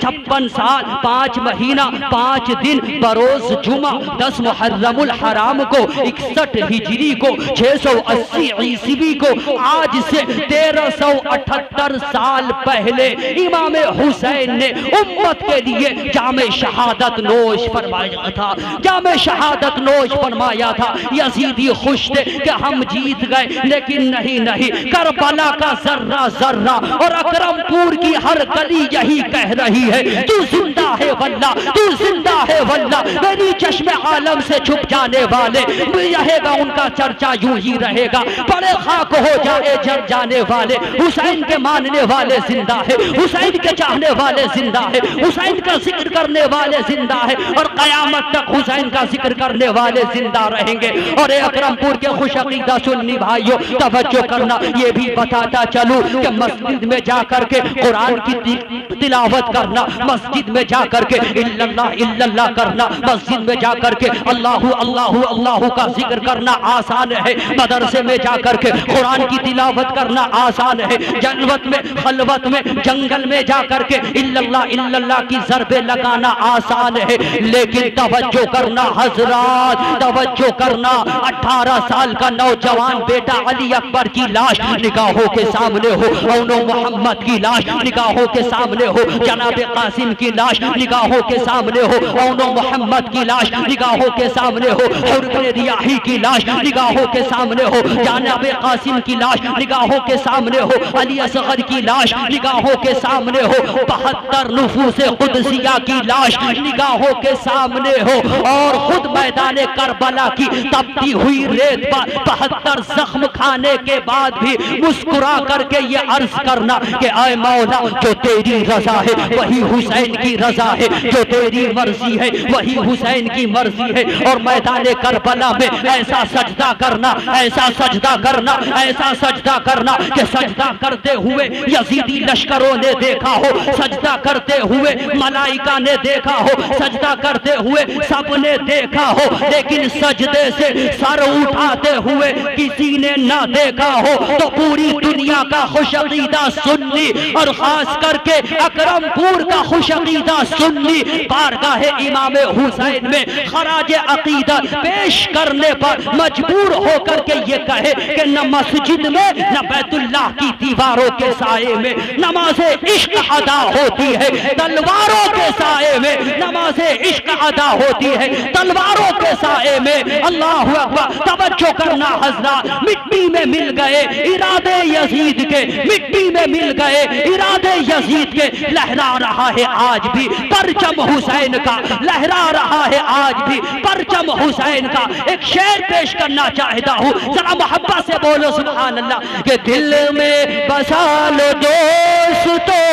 A: 56 साल 5 महीना 5 दिन बरोज जुमा 10 मुहर्रमुल हराम को 61 हिजरी को 680 ईस्वी को, आज से 1378 साल पहले इमाम हुसैन ने उम्मत के लिए जामे शहादत नोश फरमाया था। जामे शहादत नोश फरमाया था। यजीदी खुश थे कि हम जीत गए, लेकिन नहीं नहीं, करबला का जर्रा जर्रा और अकरमपुर की हर गली यही कह रही है, तू जिंदा है वल्ला, तू जिंदा है वल्ला। मेरी चश्मे आलम से छुप जाने वाले रहेगा, उनका चर्चा यूं ही रहेगा। बड़े खाक हो जाए जल जाने वाले, हुसैन के मानने वाले जिंदा है, हुसैन के चाहने वाले जिंदा है, हुसैन का जिक्र करने वाले जिंदा है और कयामत तक हुसैन का जिक्र करने वाले जिंदा रहेंगे। और अकरमपुर के खुशअकीदा सुन्नी भाइयों, तवज्जो करना, ये भी बताता चलूं कि मस्जिद में जाकर के कुरान की तिलावत करना, मस्जिद में जाकर के इल्लल्लाह इल्लल्लाह करना, मस्जिद में जाकर के अल्लाहु अल्लाहु अल्लाहु का जिक्र करना आसान है, मदरसे में जाकर के कुरान की तिलावत करना आसान है, जन्नत में खलवत में जंगल में जाकर के इल्लल्लाह इल्लल्लाह की ज़रबे लगाना आसान है। लेकिन तवज्जो करना हजरात, तवज्जो करना, 18 साल का नौजवान बेटा अली अकबर की लाश निगाहों के सामने हो, औनो मोहम्मद की लाश निगाहों के सामने हो, जनाबे कासिम की लाश निगाहों के सामने हो, औनो मोहम्मद की लाश निगाहों के सामने हो, हुर्रे रियाही की लाश निगाहों के सामने हो, जनाबे कासिम की लाश निगाहों के सामने हो, अली असगर की लाश निगाहों के सामने हो, 72 नुफूसे कुदसिया की लाश निगाहों के सामने हो, और खुद मैदान करबला की तपती हुई रेत पर 72 जख्म खाने के बाद भी मुस्कुरा करके ये अर्ज करना कि आए मौला, जो तेरी रजा है वही हुसैन की रजा है, जो तेरी मर्जी है वही हुसैन की मर्जी है। और मैदान करबला में ऐसा सजदा करना, ऐसा सजदा करना, ऐसा सजदा करना कि सजदा करते हुए यजीदी लश्करों ने देखा हो, सजदा करते हुए मलाइका ने देखा हो, सजदा करते हुए सबने देखा हो, लेकिन सजदे से सर उठाते हुए किसी ने ना देखा हो। तो पूरी दुनिया का खुशअकीदा सुन्नी और खास करके अकरमपुर का खुशअकीदा सुन्नी बारगाह इमाम हुसैन में खराज अकीदत पेश करने पर मजबूर होकर के ये कहे कि न मस्जिद में न बैतुल्लाह की दीवारों के साए में नमाज़े इश्क अदा होती है, तलवारों के साए में नमाज़े इश्क अदा होती है, तलवारों के साए में। अल्लाह अकबर, तवज्जो करना हज़रात, मिट्टी में मिल गए इरादे यजीद के, मिट्टी में मिल गए इरादे यजीद के। लहरा रहा है आज भी परचम हुसैन का, लहरा रहा है आज भी परचम हुसैन का। एक शेर पेश करना चाहता हूँ, जरा मोहब्बत से बोलो सुभान अल्लाह। कि दिल में बसा लो दोस्तों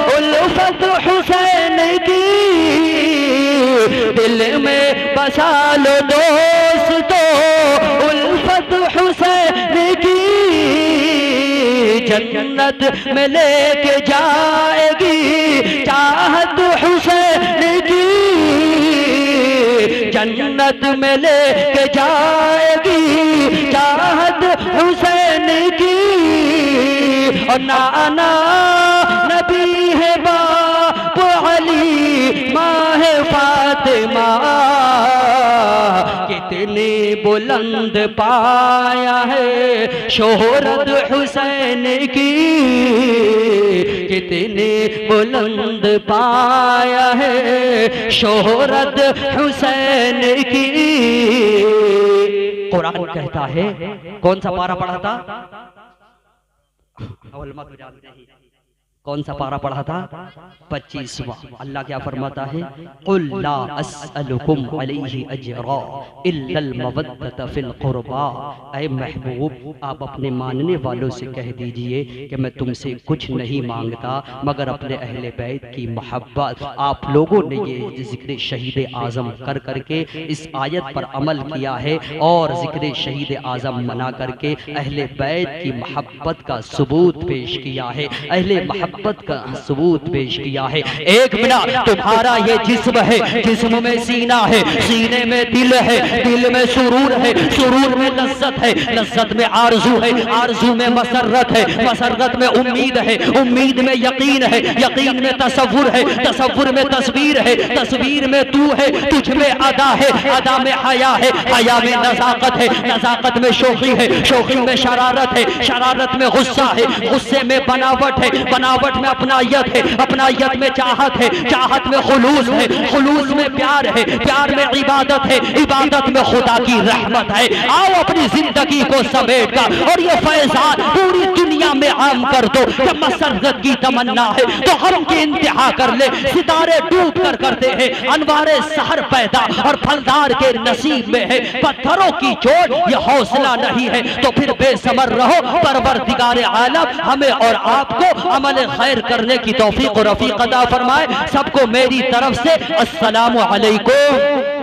A: उल्फत हुसैन की, दिल में बसा लो दोस्तों उल्फत हुसैन की, जन्नत में लेके जाएगी चाहत हुसैन की, जन्नत में लेके जाएगी चाहत हुसैन की। और नाना नबी है बाप अली माँ है फातिमा, कितने बुलंद पाया है शोहरत हुसैन की, कितने बुलंद पाया है शोहरत हुसैन की। कुरान कहता है, कौन सा पारा पढ़ा था? कौन सा पारा पढ़ा था? 25वां। अल्लाह क्या फरमाता है? कुल ला अस्अलुकुम अलैहि अजरा इल्लल मवद्दत फिल कुर्बा। ऐ महबूब, आप अपने मानने वालों से कह दीजिए कि मैं तुमसे कुछ नहीं मांगता मगर अपने अहले बैत की मोहब्बत। आप लोगों ने ये जिक्र शहीद आज़म कर करके इस आयत पर अमल किया है और जिक्र शहीद आज़म मना करके अहले बैत की मोहब्बत का सबूत पेश किया है, अहले मोहब्बत का सबूत पेश किया है। एक मिनट, तुम्हारा ये जिस्म है, जिस्म में सीना है, सीने में दिल है, दिल में सुरूर है, सुरूर में लज्जत है, लज्जत में आरजू है, आरजू में मसरत है, मसरत में उम्मीद है, उम्मीद में यकीन है, यकीन में तसव्वुर है, तसव्वुर में तस्वीर है, तस्वीर में तू है, तुझ में अदा है, अदा में हया है, हया में नजाकत है, नजाकत में शोखी है, शोखी में शरारत है, शरारत में गुस्सा है, गुस्से में बनावट है, बनावट में अपनायत है, अपनायत में चाहत है, चाहत में खुलूस है, खुलूस में प्यार है, प्यार में इबादत है, इबादत में खुदा की रहमत है। आओ अपनी जिंदगी को समेट कर और ये फैजान पूरी दुनिया में आम कर दो। जब मसरत की तमन्ना है तो हम की इंतहा कर ले, सितारे डूब कर करते हैं, अनवारे सहर पैदा और फलदार के नसीब में है, पत्थरों की चोट ये हौसला नहीं है। तो फिर बेसबर रहो, परवरदिगार आलम हमें और आपको अमल खैर करने की तौफीक और रफीक अता फरमाए। सबको मेरी तरफ से अस्सलामु अलैकुम।